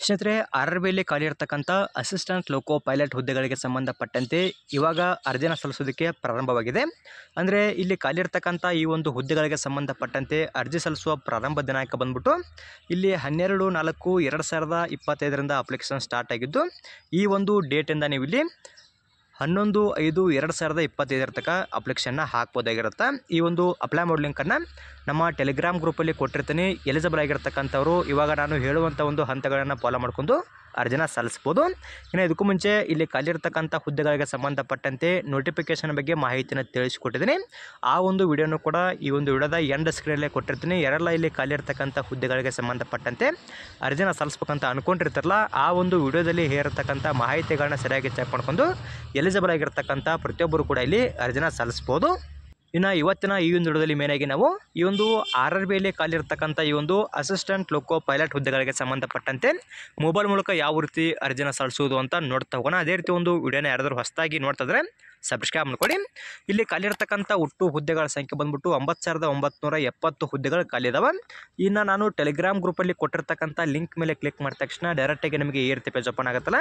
ಸ್ನೇಹಿತರೆ, ಆರ್‌ಆರ್‌ಬಿಯಲ್ಲಿ ಖಾಲಿ ಇರತಕ್ಕಂಥ ಅಸಿಸ್ಟೆಂಟ್ ಲೋಕೋ ಪೈಲಟ್ ಹುದ್ದೆಗಳಿಗೆ ಸಂಬಂಧಪಟ್ಟಂತೆ ಇವಾಗ ಅರ್ಜಿನ ಸಲ್ಲಿಸೋದಕ್ಕೆ ಪ್ರಾರಂಭವಾಗಿದೆ. ಅಂದರೆ ಇಲ್ಲಿ ಖಾಲಿ ಇರತಕ್ಕಂಥ ಈ ಒಂದು ಹುದ್ದೆಗಳಿಗೆ ಸಂಬಂಧಪಟ್ಟಂತೆ ಅರ್ಜಿ ಸಲ್ಲಿಸುವ ಪ್ರಾರಂಭ ದಿನಾಂಕ ಬಂದ್ಬಿಟ್ಟು ಇಲ್ಲಿ 12/4/2025ರಿಂದ ಅಪ್ಲಿಕೇಶನ್ ಸ್ಟಾರ್ಟ್ ಆಗಿದ್ದು, ಈ ಒಂದು ಡೇಟಿಂದ ನೀವು ಇಲ್ಲಿ 11/5/2025 ತನಕ ಅಪ್ಲಿಕೇಶನ್ನ ಹಾಕ್ಬೋದಾಗಿರುತ್ತೆ. ಈ ಒಂದು ಅಪ್ಲೈ ಮಾಡೋ ಲಿಂಕನ್ನು ನಮ್ಮ ಟೆಲಿಗ್ರಾಮ್ ಗ್ರೂಪಲ್ಲಿ ಕೊಟ್ಟಿರ್ತೀನಿ. ಎಲಿಜಿಬಲ್ ಆಗಿರ್ತಕ್ಕಂಥವ್ರು ಇವಾಗ ನಾನು ಹೇಳುವಂಥ ಒಂದು ಹಂತಗಳನ್ನು ಫಾಲೋ ಮಾಡ್ಕೊಂಡು ಅರ್ಜಿನ ಸಲ್ಲಿಸ್ಬೋದು. ಇನ್ನು ಇದಕ್ಕೂ ಮುಂಚೆ ಇಲ್ಲಿ ಖಾಲಿ ಇರತಕ್ಕಂಥ ಹುದ್ದೆಗಳಿಗೆ ಸಂಬಂಧಪಟ್ಟಂತೆ ನೋಟಿಫಿಕೇಷನ್ ಬಗ್ಗೆ ಮಾಹಿತಿನ ತಿಳಿಸಿಕೊಟ್ಟಿದ್ದೀನಿ. ಆ ಒಂದು ವಿಡಿಯೋನು ಕೂಡ ಈ ಒಂದು ವಿಡಿಯೋದ ಎಂಡ್ ಸ್ಕ್ರೀನಲ್ಲೇ ಕೊಟ್ಟಿರ್ತೀನಿ. ಯಾರೆಲ್ಲ ಇಲ್ಲಿ ಖಾಲಿ ಇರತಕ್ಕಂಥ ಹುದ್ದೆಗಳಿಗೆ ಸಂಬಂಧಪಟ್ಟಂತೆ ಅರ್ಜಿನ ಸಲ್ಲಿಸ್ಬೇಕಂತ ಅಂದ್ಕೊಂಡಿರ್ತಾರಲ್ಲ, ಆ ಒಂದು ವಿಡಿಯೋದಲ್ಲಿ ಹೇರಿರ್ತಕ್ಕಂಥ ಮಾಹಿತಿಗಳನ್ನ ಸರಿಯಾಗಿ ಚೆಕ್ ಮಾಡ್ಕೊಂಡು ಎಲಿಜಿಬಲ್ ಆಗಿರ್ತಕ್ಕಂಥ ಪ್ರತಿಯೊಬ್ಬರು ಕೂಡ ಇಲ್ಲಿ ಅರ್ಜಿನ ಸಲ್ಲಿಸ್ಬೋದು. ಇನ್ನು ಇವತ್ತಿನ ಈ ಒಂದು ವಿಡಿಯೋದಲ್ಲಿ ಮೇನಾಗಿ ನಾವು ಈ ಒಂದು ಆರ್‌ಆರ್‌ಬಿಯಲ್ಲಿ ಖಾಲಿ ಇರತಕ್ಕಂಥ ಈ ಒಂದು ಅಸಿಸ್ಟೆಂಟ್ ಲೋಕೋ ಪೈಲಟ್ ಹುದ್ದೆಗಳಿಗೆ ಸಂಬಂಧಪಟ್ಟಂತೆ ಮೊಬೈಲ್ ಮೂಲಕ ಯಾವ ರೀತಿ ಅರ್ಜಿನ ಸಲ್ಲಿಸೋದು ಅಂತ ನೋಡ್ತಾ ಹೋಗೋಣ. ಅದೇ ರೀತಿ ಒಂದು ವಿಡಿಯೋನ ಯಾರಾದರೂ ಹೊಸದಾಗಿ ನೋಡ್ತಿದ್ರೆ ಸಬ್ಸ್ಕ್ರೈಬ್ ಮಾಡ್ಕೊಳ್ಳಿ. ಇಲ್ಲಿ ಖಾಲಿ ಇರತಕ್ಕಂಥ ಒಟ್ಟು ಹುದ್ದೆಗಳ ಸಂಖ್ಯೆ ಬಂದ್ಬಿಟ್ಟು 9,970 ಹುದ್ದೆಗಳು ಖಾಲಿ ಇದಾವೆ. ಇನ್ನು ನಾನು ಟೆಲಿಗ್ರಾಮ್ ಗ್ರೂಪಲ್ಲಿ ಕೊಟ್ಟಿರ್ತಕ್ಕಂಥ ಲಿಂಕ್ ಮೇಲೆ ಕ್ಲಿಕ್ ಮಾಡಿದ ತಕ್ಷಣ ಡೈರೆಕ್ಟಾಗಿ ನಿಮಗೆ ಈ ರೀತಿ ಪೇಜ್ ಓಪನ್ ಆಗುತ್ತಲ್ಲ,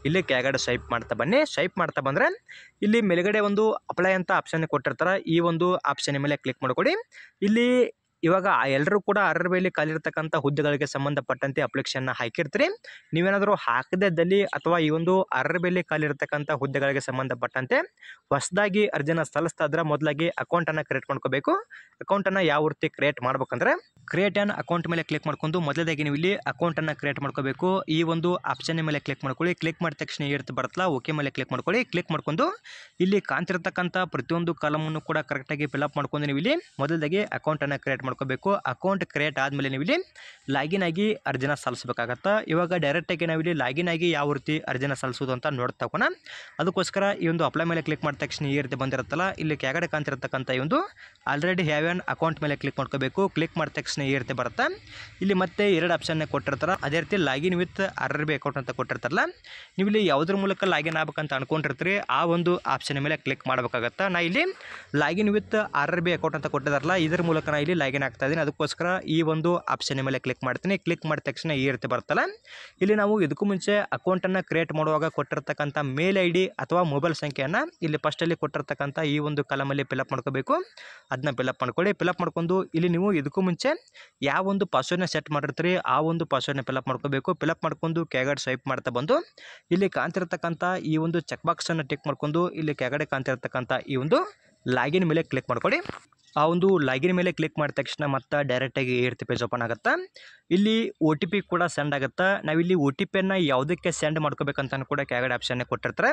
ಇಲ್ಲಿ ಕೆಳಗಡೆ ಸ್ವೈಪ್ ಮಾಡ್ತಾ ಬನ್ನಿ. ಸ್ವೈಪ್ ಮಾಡ್ತಾ ಬಂದರೆ ಇಲ್ಲಿ ಮೇಲ್ಗಡೆ ಒಂದು ಅಪ್ಲೈ ಅಂತ ಆಪ್ಷನ್ ಕೊಟ್ಟಿರ್ತಾರೆ. ಈ ಒಂದು ಆಪ್ಷನ್ ಮೇಲೆ ಕ್ಲಿಕ್ ಮಾಡ್ಕೊಳ್ಳಿ. ಇಲ್ಲಿ ಇವಾಗ ಎಲ್ಲರೂ ಕೂಡ ಆರ್‌ಆರ್‌ಬಿಯಲ್ಲಿ ಖಾಲಿ ಇರತಕ್ಕಂಥ ಹುದ್ದೆಗಳಿಗೆ ಸಂಬಂಧಪಟ್ಟಂತೆ ಅಪ್ಲಿಕೇಶನ್ನ ಹಾಕಿರ್ತೀರಿ. ನೀವೇನಾದರೂ ಹಾಕದಿದ್ದಲ್ಲಿ ಅಥವಾ ಈ ಒಂದು ಆರ್‌ಆರ್‌ಬಿಯಲ್ಲಿ ಖಾಲಿ ಇರತಕ್ಕಂಥ ಹುದ್ದೆಗಳಿಗೆ ಸಂಬಂಧಪಟ್ಟಂತೆ ಹೊಸದಾಗಿ ಅರ್ಜಿನ ಸಲ್ಲಿಸ್ತಾ ಇದ್ರೆ ಮೊದಲಾಗಿ ಅಕೌಂಟನ್ನು ಕ್ರಿಯೇಟ್ ಮಾಡ್ಕೋಬೇಕು. ಅಕೌಂಟನ್ನು ಯಾವ ರೀತಿ ಕ್ರಿಯೇಟ್ ಮಾಡ್ಬೇಕಂದ್ರೆ ಕ್ರಿಯೇಟ್ ಆನ್ ಅಕೌಂಟ್ ಮೇಲೆ ಕ್ಲಿಕ್ ಮಾಡ್ಕೊಂಡು ಮೊದಲದಾಗಿ ನೀವು ಇಲ್ಲಿ ಅಕೌಂಟನ್ನು ಕ್ರಿಯೇಟ್ ಮಾಡ್ಕೋಬೇಕು. ಈ ಒಂದು ಆಪ್ಷನ್ ಮೇಲೆ ಕ್ಲಿಕ್ ಮಾಡ್ಕೊಳ್ಳಿ. ಕ್ಲಿಕ್ ಮಾಡಿದ ತಕ್ಷಣ ಇರ್ತು ಬರುತ್ತಲ್ಲ, ಓಕೆ ಮೇಲೆ ಕ್ಲಿಕ್ ಮಾಡ್ಕೊಳ್ಳಿ. ಕ್ಲಿಕ್ ಮಾಡ್ಕೊಂಡು ಇಲ್ಲಿ ಕಾಣ್ತಿರ್ತಕ್ಕಂಥ ಪ್ರತಿಯೊಂದು ಕಾಲಮನ್ನು ಕೂಡ ಕರೆಕ್ಟಾಗಿ ಫಿಲ್ಅಪ್ ಮಾಡ್ಕೊಂಡು ನೀವು ಇಲ್ಲಿ ಮೊದಲದಾಗಿ ಅಕೌಂಟನ್ನು ಕ್ರಿಯೇಟ್ ಮಾಡ್ಕೋಬೇಕು. ಅಕೌಂಟ್ ಕ್ರಿಯೇಟ್ ಆದಮೇಲೆ ನೀವು ಇಲ್ಲಿ ಲಾಗಿನ್ ಆಗಿ ಅರ್ಜಿನ ಸಲ್ಲಿಸಬೇಕಾಗತ್ತೆ. ಇವಾಗ ಡೈರೆಕ್ಟಾಗಿ ನಾವು ಇಲ್ಲಿ ಲಾಗಿನ್ ಆಗಿ ಯಾವ ರೀತಿ ಅರ್ಜಿನ ಸಲ್ಲಿಸೋದು ಅಂತ ನೋಡ್ತಾ ಹೋಗೋಣ. ಅದಕ್ಕೋಸ್ಕರ ಈ ಒಂದು ಅಪ್ಲೈ ಮೇಲೆ ಕ್ಲಿಕ್ ಮಾಡಿದ ತಕ್ಷಣ ಈ ರೀತಿ ಬಂದಿರುತ್ತಲ್ಲ, ಇಲ್ಲಿ ಕೆಳಗಡೆ ಕಾಣ್ತಿರ್ತಕ್ಕಂಥ ಈ ಒಂದು ಆಲ್ರೆಡಿ ಹ್ಯಾವ್ ಆನ್ ಅಕೌಂಟ್ ಮೇಲೆ ಕ್ಲಿಕ್ ಮಾಡ್ಕೋಬೇಕು. ಕ್ಲಿಕ್ ಮಾಡಿದ ತಕ್ಷಣ ಈ ರೀತಿ ಬರುತ್ತೆ. ಇಲ್ಲಿ ಮತ್ತೆ ಎರಡು ಆಪ್ಷನ್ನ ಕೊಟ್ಟಿರ್ತಾರೆ. ಅದೇ ರೀತಿ ಲಾಗಿನ್ ವಿತ್ ಆರ್‌ಆರ್‌ಬಿ ಅಕೌಂಟ್ ಅಂತ ಕೊಟ್ಟಿರ್ತಾರಲ್ಲ, ನೀವು ಇಲ್ಲಿ ಯಾವುದ್ರ ಮೂಲಕ ಲಾಗಿನ್ ಆಗ್ಬೇಕಂತ ಅನ್ಕೊಂಡಿರ್ತೀರಿ ಆ ಒಂದು ಆಪ್ಷನ್ ಮೇಲೆ ಕ್ಲಿಕ್ ಮಾಡಬೇಕಾಗತ್ತೆ. ನಾ ಇಲ್ಲಿ ಲಾಗಿನ್ ವಿತ್ ಆರ್‌ಆರ್‌ಬಿ ಅಕೌಂಟ್ ಅಂತ ಕೊಟ್ಟಿದಾರಲ್ಲ, ಇದ್ರ ಮೂಲಕ ನಾ ಇಲ್ಲಿ ಲಾಗಿನ್ ಆಗ್ತಾ ಇದ್ದೀನಿ. ಅದಕ್ಕೋಸ್ಕರ ಈ ಒಂದು ಆಪ್ಷನ್ ಮೇಲೆ ಕ್ಲಿಕ್ ಮಾಡ್ತೀನಿ. ಕ್ಲಿಕ್ ಮಾಡಿದ ತಕ್ಷಣ ಈ ರೀತಿ ಬರ್ತಲ್ಲ, ಇಲ್ಲಿ ನಾವು ಇದಕ್ಕೂ ಮುಂಚೆ ಅಕೌಂಟನ್ನು ಕ್ರಿಯೇಟ್ ಮಾಡುವಾಗ ಕೊಟ್ಟಿರ್ತಕ್ಕಂಥ ಮೇಲ್ ಐ ಡಿ ಅಥವಾ ಮೊಬೈಲ್ ಸಂಖ್ಯೆಯನ್ನು ಇಲ್ಲಿ ಫಸ್ಟಲ್ಲಿ ಕೊಟ್ಟಿರ್ತಕ್ಕಂಥ ಈ ಒಂದು ಕಾಲಮಲ್ಲಿ ಫಿಲ್ಅಪ್ ಮಾಡ್ಕೋಬೇಕು. ಅದನ್ನ ಫಿಲ್ಅಪ್ ಮಾಡ್ಕೊಳ್ಳಿ. ಫಿಲ್ಅಪ್ ಮಾಡ್ಕೊಂಡು ಇಲ್ಲಿ ನೀವು ಇದಕ್ಕೂ ಮುಂಚೆ ಯಾವ ಒಂದು ಪಾಸ್ವರ್ಡ್ನ ಸೆಟ್ ಮಾಡಿರ್ತೀರಿ ಆ ಒಂದು ಪಾಸ್ವರ್ಡ್ನ ಫಿಲ್ಅಪ್ ಮಾಡ್ಕೋಬೇಕು. ಫಿಲ್ಅಪ್ ಮಾಡ್ಕೊಂಡು ಕೆಳಗಡೆ ಸ್ವೈಪ್ ಮಾಡ್ತಾ ಬಂದು ಇಲ್ಲಿ ಕಾಣ್ತಿರ್ತಕ್ಕಂಥ ಈ ಒಂದು ಚೆಕ್ ಬಾಕ್ಸನ್ನು ಟಿಕ್ ಮಾಡ್ಕೊಂಡು ಇಲ್ಲಿ ಕೆಳಗಡೆ ಕಾಣ್ತಿರ್ತಕ್ಕಂಥ ಈ ಒಂದು ಲಾಗಿನ್ ಮೇಲೆ ಕ್ಲಿಕ್ ಮಾಡ್ಕೊಳ್ಳಿ. ಆ ಒಂದು ಲಾಗಿನ್ ಮೇಲೆ ಕ್ಲಿಕ್ ಮಾಡಿದ ತಕ್ಷಣ ಮತ್ತೆ ಡೈರೆಕ್ಟಾಗಿ ಈ ರೀತಿ ಪೇಜ್ ಓಪನ್ ಆಗುತ್ತೆ. ಇಲ್ಲಿ OTP ಕೂಡ ಸೆಂಡ್ ಆಗುತ್ತೆ. ನಾವಿಲ್ಲಿ OTPಯನ್ನು ಯಾವುದಕ್ಕೆ ಸೆಂಡ್ ಮಾಡ್ಕೋಬೇಕಂತ ಕೂಡ ಕೆಳಗಡೆ ಆಪ್ಷನ್ನೇ ಕೊಟ್ಟಿರ್ತಾರೆ.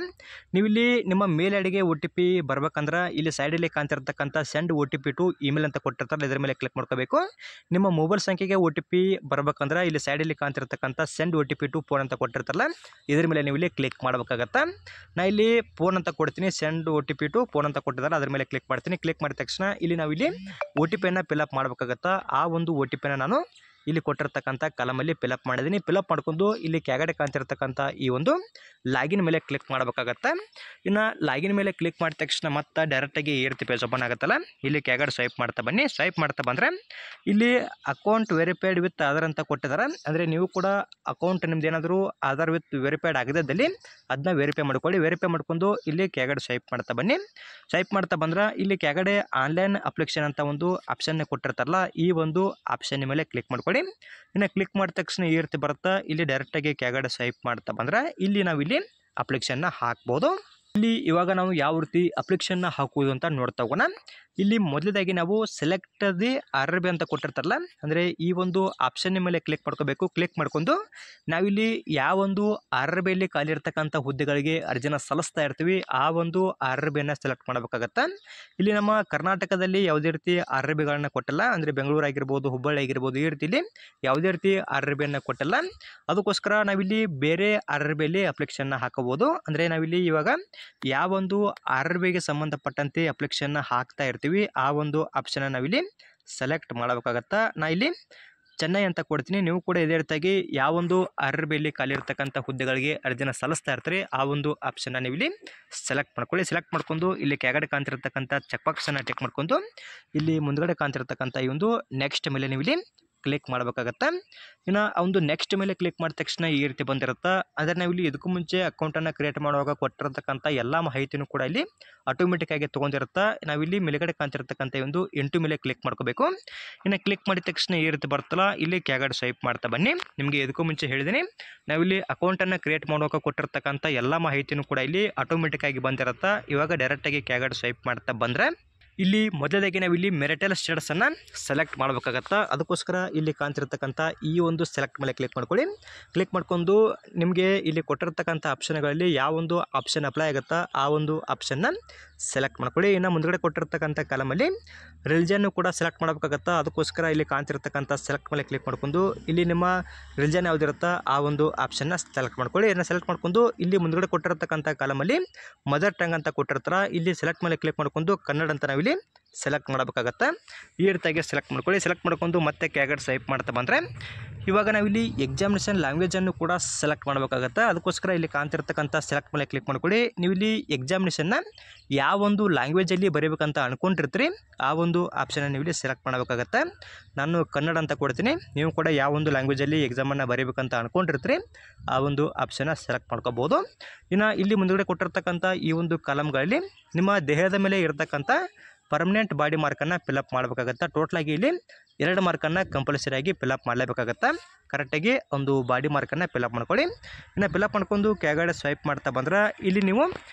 ನೀವಿಲ್ಲಿ ನಿಮ್ಮ ಮೇಲ್ ಐಡಿಗೆ OTP ಬರ್ಬೇಕಂದ್ರೆ ಇಲ್ಲಿ ಸೈಡಲ್ಲಿ ಕಾಣ್ತಿರ್ತಕ್ಕಂಥ ಸೆಂಡ್ OTP ಟು ಇಮೇಲ್ ಅಂತ ಕೊಟ್ಟಿರ್ತಾರೆ. ಇದ್ರ ಮೇಲೆ ಕ್ಲಿಕ್ ಮಾಡ್ಕೋಬೇಕು. ನಿಮ್ಮ ಮೊಬೈಲ್ ಸಂಖ್ಯೆಗೆ OTP ಬರ್ಬೇಕಂದ್ರೆ ಇಲ್ಲಿ ಸೈಡಲ್ಲಿ ಕಾಣ್ತಿರ್ತಕ್ಕಂಥ ಸೆಂಡ್ OTP ಟು ಫೋನ್ ಅಂತ ಕೊಟ್ಟಿರ್ತಾರಲ್ಲ, ಇದ್ರ ಮೇಲೆ ನೀವು ಇಲ್ಲಿ ಕ್ಲಿಕ್ ಮಾಡಬೇಕಾಗತ್ತೆ. ನಾ ಇಲ್ಲಿ ಫೋನ್ ಅಂತ ಕೊಡ್ತೀನಿ. ಸೆಂಡ್ OTP ಟು ಫೋನ್ ಅಂತ ಕೊಟ್ಟಿದ್ದಾರೆ, ಅದ್ರ ಮೇಲೆ ಕ್ಲಿಕ್ ಮಾಡ್ತೀನಿ. ಕ್ಲಿಕ್ ಮಾಡಿದ ತಕ್ಷಣ ಇಲ್ಲಿ ನಾವು ಇಲ್ಲಿ OTPಯನ್ನು ಫಿಲ್ಅಪ್ ಮಾಡಬೇಕಾಗತ್ತೆ. ಆ ಒಂದು OTPನ ನಾನು ಇಲ್ಲಿ ಕೊಟ್ಟಿರ್ತಕ್ಕಂಥ ಕಾಲಮಲ್ಲಿ ಫಿಲ್ಅಪ್ ಮಾಡಿದ್ದೀನಿ. ಫಿಲ್ಅಪ್ ಮಾಡ್ಕೊಂಡು ಇಲ್ಲಿ ಕೆಳಗಡೆ ಕಾಣ್ತಿರ್ತಕ್ಕಂಥ ಈ ಒಂದು ಲಾಗಿನ್ ಮೇಲೆ ಕ್ಲಿಕ್ ಮಾಡಬೇಕಾಗತ್ತೆ. ಇನ್ನು ಲಾಗಿನ್ ಮೇಲೆ ಕ್ಲಿಕ್ ಮಾಡಿದ ತಕ್ಷಣ ಮತ್ತೆ ಡೈರೆಕ್ಟಾಗಿ ಈ ರೀತಿ ಪೇಜ್ ಓಪನ್ ಆಗುತ್ತಲ್ಲ, ಇಲ್ಲಿ ಕೆಳಗಡೆ ಸ್ವೈಪ್ ಮಾಡ್ತಾ ಬನ್ನಿ. ಸ್ವೈಪ್ ಮಾಡ್ತಾ ಬಂದರೆ ಇಲ್ಲಿ ಅಕೌಂಟ್ ವೆರಿಫೈಡ್ ವಿತ್ ಆಧಾರ್ ಅಂತ ಕೊಟ್ಟಿದ್ದಾರೆ. ಅಂದರೆ ನೀವು ಕೂಡ ಅಕೌಂಟ್ ನಿಮ್ದು ಏನಾದರೂ ಆಧಾರ್ ವಿತ್ ವೆರಿಫೈಡ್ ಆಗದಿದ್ದಲ್ಲಿ ಅದನ್ನ ವೆರಿಫೈ ಮಾಡ್ಕೊಳ್ಳಿ. ವೆರಿಫೈ ಮಾಡ್ಕೊಂಡು ಇಲ್ಲಿ ಕೆಳಗಡೆ ಸ್ವೈಪ್ ಮಾಡ್ತಾ ಬನ್ನಿ. ಸ್ವೈಪ್ ಮಾಡ್ತಾ ಬಂದ್ರೆ ಇಲ್ಲಿ ಕೆಳಗಡೆ ಆನ್ಲೈನ್ ಅಪ್ಲಿಕೇಶನ್ ಅಂತ ಒಂದು ಆಪ್ಷನ್ ಕೊಟ್ಟಿರ್ತಾರಲ್ಲ, ಈ ಒಂದು ಆಪ್ಷನ್ ಮೇಲೆ ಕ್ಲಿಕ್ ಮಾಡ್ಕೊಳ್ಳಿ. ಇನ್ನು ಕ್ಲಿಕ್ ಮಾಡಿದ ತಕ್ಷಣ ಈ ರೀತಿ ಬರುತ್ತೆ. ಇಲ್ಲಿ ಡೈರೆಕ್ಟಾಗಿ ಕೆಳಗಡೆ ಸ್ವೈಪ್ ಮಾಡ್ತಾ ಬಂದರೆ ಇಲ್ಲಿ ನಾವು ಇಲ್ಲಿ ಅಪ್ಲಿಕೇಶನ್ನ ಹಾಕ್ಬೋದು. ಇಲ್ಲಿ ಇವಾಗ ನಾವು ಯಾವ ರೀತಿ ಅಪ್ಲಿಕೇಶನ್ನ ಹಾಕುವುದು ಅಂತ ನೋಡ್ತಾ ಹೋಗೋಣ. ಇಲ್ಲಿ ಮೊದಲದಾಗಿ ನಾವು ಸೆಲೆಕ್ಟ್ ದಿ ಆರ್‌ಆರ್‌ಬಿ ಅಂತ ಕೊಟ್ಟಿರ್ತಾರಲ್ಲ, ಅಂದರೆ ಈ ಒಂದು ಆಪ್ಷನ್ ಮೇಲೆ ಕ್ಲಿಕ್ ಮಾಡ್ಕೋಬೇಕು. ಕ್ಲಿಕ್ ಮಾಡ್ಕೊಂಡು ನಾವಿಲ್ಲಿ ಯಾವ ಒಂದು ಆರ್‌ಆರ್‌ಬಿಯಲ್ಲಿ ಖಾಲಿ ಇರ್ತಕ್ಕಂಥ ಹುದ್ದೆಗಳಿಗೆ ಅರ್ಜಿನ ಸಲ್ಲಿಸ್ತಾ ಇರ್ತೀವಿ ಆ ಒಂದು ಆರ್‌ಆರ್‌ಬಿಯನ್ನು ಸೆಲೆಕ್ಟ್ ಮಾಡಬೇಕಾಗತ್ತೆ. ಇಲ್ಲಿ ನಮ್ಮ ಕರ್ನಾಟಕದಲ್ಲಿ ಯಾವುದೇ ರೀತಿ ಆರ್‌ಆರ್‌ಬಿಗಳನ್ನ ಕೊಟ್ಟಿಲ್ಲ. ಅಂದರೆ ಬೆಂಗಳೂರು ಆಗಿರ್ಬೋದು, ಹುಬ್ಬಳ್ಳಿ ಆಗಿರ್ಬೋದು, ಈ ರೀತಿಯಲ್ಲಿ ಯಾವುದೇ ರೀತಿ ಆರ್‌ಆರ್‌ಬಿಯನ್ನು ಕೊಟ್ಟಿಲ್ಲ. ಅದಕ್ಕೋಸ್ಕರ ನಾವಿಲ್ಲಿ ಬೇರೆ ಆರ್‌ಆರ್‌ಬಿಯಲ್ಲಿ ಅಪ್ಲಿಕೇಶನ್ನ ಹಾಕಬಹುದು. ಅಂದರೆ ನಾವಿಲ್ಲಿ ಇವಾಗ ಯಾವೊಂದು ಆರ್‌ಆರ್‌ಬಿಗೆ ಸಂಬಂಧಪಟ್ಟಂತೆ ಅಪ್ಲಿಕೇಶನ್ನ ಹಾಕ್ತಾ ಇರ್ತೀವಿ ಆ ಒಂದು ಆಪ್ಷನ್ ನಾವಿಲ್ಲಿ ಸೆಲೆಕ್ಟ್ ಮಾಡಬೇಕಾಗತ್ತೆ. ನಾ ಇಲ್ಲಿ ಚೆನ್ನೈ ಅಂತ ಕೊಡ್ತೀನಿ. ನೀವು ಕೂಡ ಇದೇ ರೀತಿಯಾಗಿ ಯಾವೊಂದು ಆರ್‌ಆರ್‌ಬಿಯಲ್ಲಿ ಖಾಲಿ ಇರ್ತಕ್ಕಂಥ ಹುದ್ದೆಗಳಿಗೆ ಅರ್ಜಿನ ಸಲ್ಲಿಸ್ತಾ ಇರ್ತೀರಿ ಆ ಒಂದು ಆಪ್ಷನ್ನ ನೀವು ಇಲ್ಲಿ ಸೆಲೆಕ್ಟ್ ಮಾಡ್ಕೊಳ್ಳಿ. ಸೆಲೆಕ್ಟ್ ಮಾಡ್ಕೊಂಡು ಇಲ್ಲಿ ಕೆಳಗಡೆ ಕಾಣ್ತಿರ್ತಕ್ಕಂಥ ಚೆಕ್ ಬಾಕ್ಸನ್ನು ಟಿಕ್ ಮಾಡ್ಕೊಂಡು ಇಲ್ಲಿ ಮುಂದ್ಗಡೆ ಕಾಣ್ತಿರ್ತಕ್ಕಂಥ ಈ ಒಂದು ನೆಕ್ಸ್ಟ್ ಮೇಲೆ ನೀವು ಇಲ್ಲಿ ಕ್ಲಿಕ್ ಮಾಡಬೇಕಾಗತ್ತೆ. ಇನ್ನು ಒಂದು ನೆಕ್ಸ್ಟ್ ಮೇಲೆ ಕ್ಲಿಕ್ ಮಾಡಿದ ತಕ್ಷಣ ಈ ರೀತಿ ಬಂದಿರುತ್ತೆ. ಅಂದರೆ ನಾವಿಲ್ಲಿ ಇದಕ್ಕೂ ಮುಂಚೆ ಅಕೌಂಟನ್ನು ಕ್ರಿಯೇಟ್ ಮಾಡುವಾಗ ಕೊಟ್ಟಿರತಕ್ಕಂಥ ಎಲ್ಲ ಮಾಹಿತಿನೂ ಕೂಡ ಇಲ್ಲಿ ಆಟೋಮೆಟಿಕ್ ಆಗಿ ತೊಗೊಂಡಿರುತ್ತೆ. ನಾವಿಲ್ಲಿ ಮೇಲ್ಗಡೆ ಕಾಣ್ತಿರ್ತಕ್ಕಂಥ ಒಂದು ಇಂಟು ಮೇಲೆ ಕ್ಲಿಕ್ ಮಾಡ್ಕೋಬೇಕು. ಇನ್ನು ಕ್ಲಿಕ್ ಮಾಡಿದ ತಕ್ಷಣ ಈ ರೀತಿ ಬರ್ತಲ್ಲ, ಇಲ್ಲಿ ಕೆಳಗಡೆ ಸ್ವೈಪ್ ಮಾಡ್ತಾ ಬನ್ನಿ. ನಿಮಗೆ ಇದಕ್ಕೂ ಮುಂಚೆ ಹೇಳಿದ್ದೀನಿ, ನಾವಿಲ್ಲಿ ಅಕೌಂಟನ್ನು ಕ್ರಿಯೇಟ್ ಮಾಡುವಾಗ ಕೊಟ್ಟಿರ್ತಕ್ಕಂಥ ಎಲ್ಲ ಮಾಹಿತಿನೂ ಕೂಡ ಇಲ್ಲಿ ಆಟೋಮೆಟಿಕ್ ಆಗಿ ಬಂದಿರುತ್ತೆ. ಇವಾಗ ಡೈರೆಕ್ಟಾಗಿ ಕೆಳಗಡೆ ಸ್ವೈಪ್ ಮಾಡ್ತಾ ಬಂದರೆ ಇಲ್ಲಿ ಮೊದಲಾಗಿ ನಾವಿಲ್ಲಿ ಮೆರಿಟಲ್ ಸ್ಟೇಟಸನ್ನು ಸೆಲೆಕ್ಟ್ ಮಾಡಬೇಕಾಗತ್ತೆ. ಅದಕ್ಕೋಸ್ಕರ ಇಲ್ಲಿ ಕಾಣ್ತಿರ್ತಕ್ಕಂಥ ಈ ಒಂದು ಸೆಲೆಕ್ಟ್ ಮೇಲೆ ಕ್ಲಿಕ್ ಮಾಡ್ಕೊಳ್ಳಿ. ಕ್ಲಿಕ್ ಮಾಡ್ಕೊಂಡು ನಿಮಗೆ ಇಲ್ಲಿ ಕೊಟ್ಟಿರ್ತಕ್ಕಂಥ ಆಪ್ಷನ್ಗಳಲ್ಲಿ ಯಾವ ಒಂದು ಆಪ್ಷನ್ ಅಪ್ಲೈ ಆಗುತ್ತಾ ಆ ಒಂದು ಆಪ್ಷನ್ನ ಸೆಲೆಕ್ಟ್ ಮಾಡ್ಕೊಳ್ಳಿ. ಇನ್ನು ಮುಂದ್ಗಡೆ ಕೊಟ್ಟಿರ್ತಕ್ಕಂಥ ಕಾಲಮಲ್ಲಿ ರಿಲಿಜನ್ನು ಕೂಡ ಸೆಲೆಕ್ಟ್ ಮಾಡಬೇಕಾಗತ್ತೆ. ಅದಕ್ಕೋಸ್ಕರ ಇಲ್ಲಿ ಕಾಣ್ತಿರ್ತಕ್ಕಂಥ ಸೆಲೆಕ್ಟ್ ಮೇಲೆ ಕ್ಲಿಕ್ ಮಾಡ್ಕೊಂಡು ಇಲ್ಲಿ ನಿಮ್ಮ ರಿಲಿಜನ್ ಯಾವುದಿರುತ್ತಾ ಆ ಒಂದು ಆಪ್ಷನ್ನ ಸೆಲೆಕ್ಟ್ ಮಾಡ್ಕೊಳ್ಳಿ. ಇದನ್ನು ಸೆಲೆಕ್ಟ್ ಮಾಡ್ಕೊಂಡು ಇಲ್ಲಿ ಮುಂದ್ಗಡೆ ಕೊಟ್ಟಿರ್ತಕ್ಕಂಥ ಕಾಲಮಲ್ಲಿ ಮದರ್ ಟಂಗ್ ಅಂತ ಕೊಟ್ಟಿರ್ತಾರೆ, ಇಲ್ಲಿ ಸೆಲೆಕ್ಟ್ ಮೇಲೆ ಕ್ಲಿಕ್ ಮಾಡ್ಕೊಂಡು ಕನ್ನಡ ಅಂತ ನಾವಿಲ್ಲಿ ಸೆಲೆಕ್ಟ್ ಮಾಡಬೇಕಾಗತ್ತೆ. ಈ ರೀತಿಯಾಗಿ ಸೆಲೆಕ್ಟ್ ಮಾಡ್ಕೊಳ್ಳಿ. ಸೆಲೆಕ್ಟ್ ಮಾಡ್ಕೊಂಡು ಮತ್ತೆ ಕೆಳಗಡೆ ಸ್ವೈಪ್ ಮಾಡ್ತಾ ಬಂದರೆ ಇವಾಗ ನಾವಿಲ್ಲಿ ಎಕ್ಸಾಮಿನೇಷನ್ ಲ್ಯಾಂಗ್ವೇಜನ್ನು ಕೂಡ ಸೆಲೆಕ್ಟ್ ಮಾಡಬೇಕಾಗತ್ತೆ. ಅದಕ್ಕೋಸ್ಕರ ಇಲ್ಲಿ ಕಾಣ್ತಿರ್ತಕ್ಕಂಥ ಸೆಲೆಕ್ಟ್ ಮೇಲೆ ಕ್ಲಿಕ್ ಮಾಡ್ಕೊಳ್ಳಿ. ನೀವು ಇಲ್ಲಿ ಎಕ್ಸಾಮಿನೇಷನ್ನ ಯಾವ ಒಂದು ಲ್ಯಾಂಗ್ವೇಜಲ್ಲಿ ಬರೀಬೇಕಂತ ಅನ್ಕೊಂಡಿರ್ತೀರಿ ಆ ಒಂದು ಆಪ್ಷನ್ನ ನೀವು ಇಲ್ಲಿ ಸೆಲೆಕ್ಟ್ ಮಾಡಬೇಕಾಗತ್ತೆ. ನಾನು ಕನ್ನಡ ಅಂತ ಕೊಡ್ತೀನಿ, ನೀವು ಕೂಡ ಯಾವ ಒಂದು ಲ್ಯಾಂಗ್ವೇಜಲ್ಲಿ ಎಕ್ಸಾಮನ್ನು ಬರೀಬೇಕಂತ ಅನ್ಕೊಂಡಿರ್ತೀರಿ ಆ ಒಂದು ಆಪ್ಷನ್ನ ಸೆಲೆಕ್ಟ್ ಮಾಡ್ಕೋಬೋದು. ಇನ್ನು ಇಲ್ಲಿ ಮುಂದುಗಡೆ ಕೊಟ್ಟಿರ್ತಕ್ಕಂಥ ಈ ಒಂದು ಕಾಲಮ್ಗಳಲ್ಲಿ ನಿಮ್ಮ ದೇಹದ ಮೇಲೆ ಇರತಕ್ಕಂಥ ಪರ್ಮನೆಂಟ್ ಬಾಡಿ ಮಾರ್ಕನ್ನು ಫಿಲಪ್ ಮಾಡಬೇಕಾಗತ್ತೆ. ಟೋಟಲಾಗಿ ಇಲ್ಲಿ 2 ಮಾರ್ಕನ್ನು ಕಂಪಲ್ಸರಿಯಾಗಿ ಫಿಲಪ್ ಮಾಡಲೇಬೇಕಾಗತ್ತೆ. ಕರೆಕ್ಟಾಗಿ ಒಂದು ಬಾಡಿ ಮಾರ್ಕನ್ನು ಫಿಲಪ್ ಮಾಡ್ಕೊಳ್ಳಿ. ಇನ್ನು ಫಿಲಪ್ ಮಾಡ್ಕೊಂಡು ಕೆಳಗಡೆ ಸ್ವೈಪ್ ಮಾಡ್ತಾ ಬಂದ್ರೆ ಇಲ್ಲಿ ನೀವು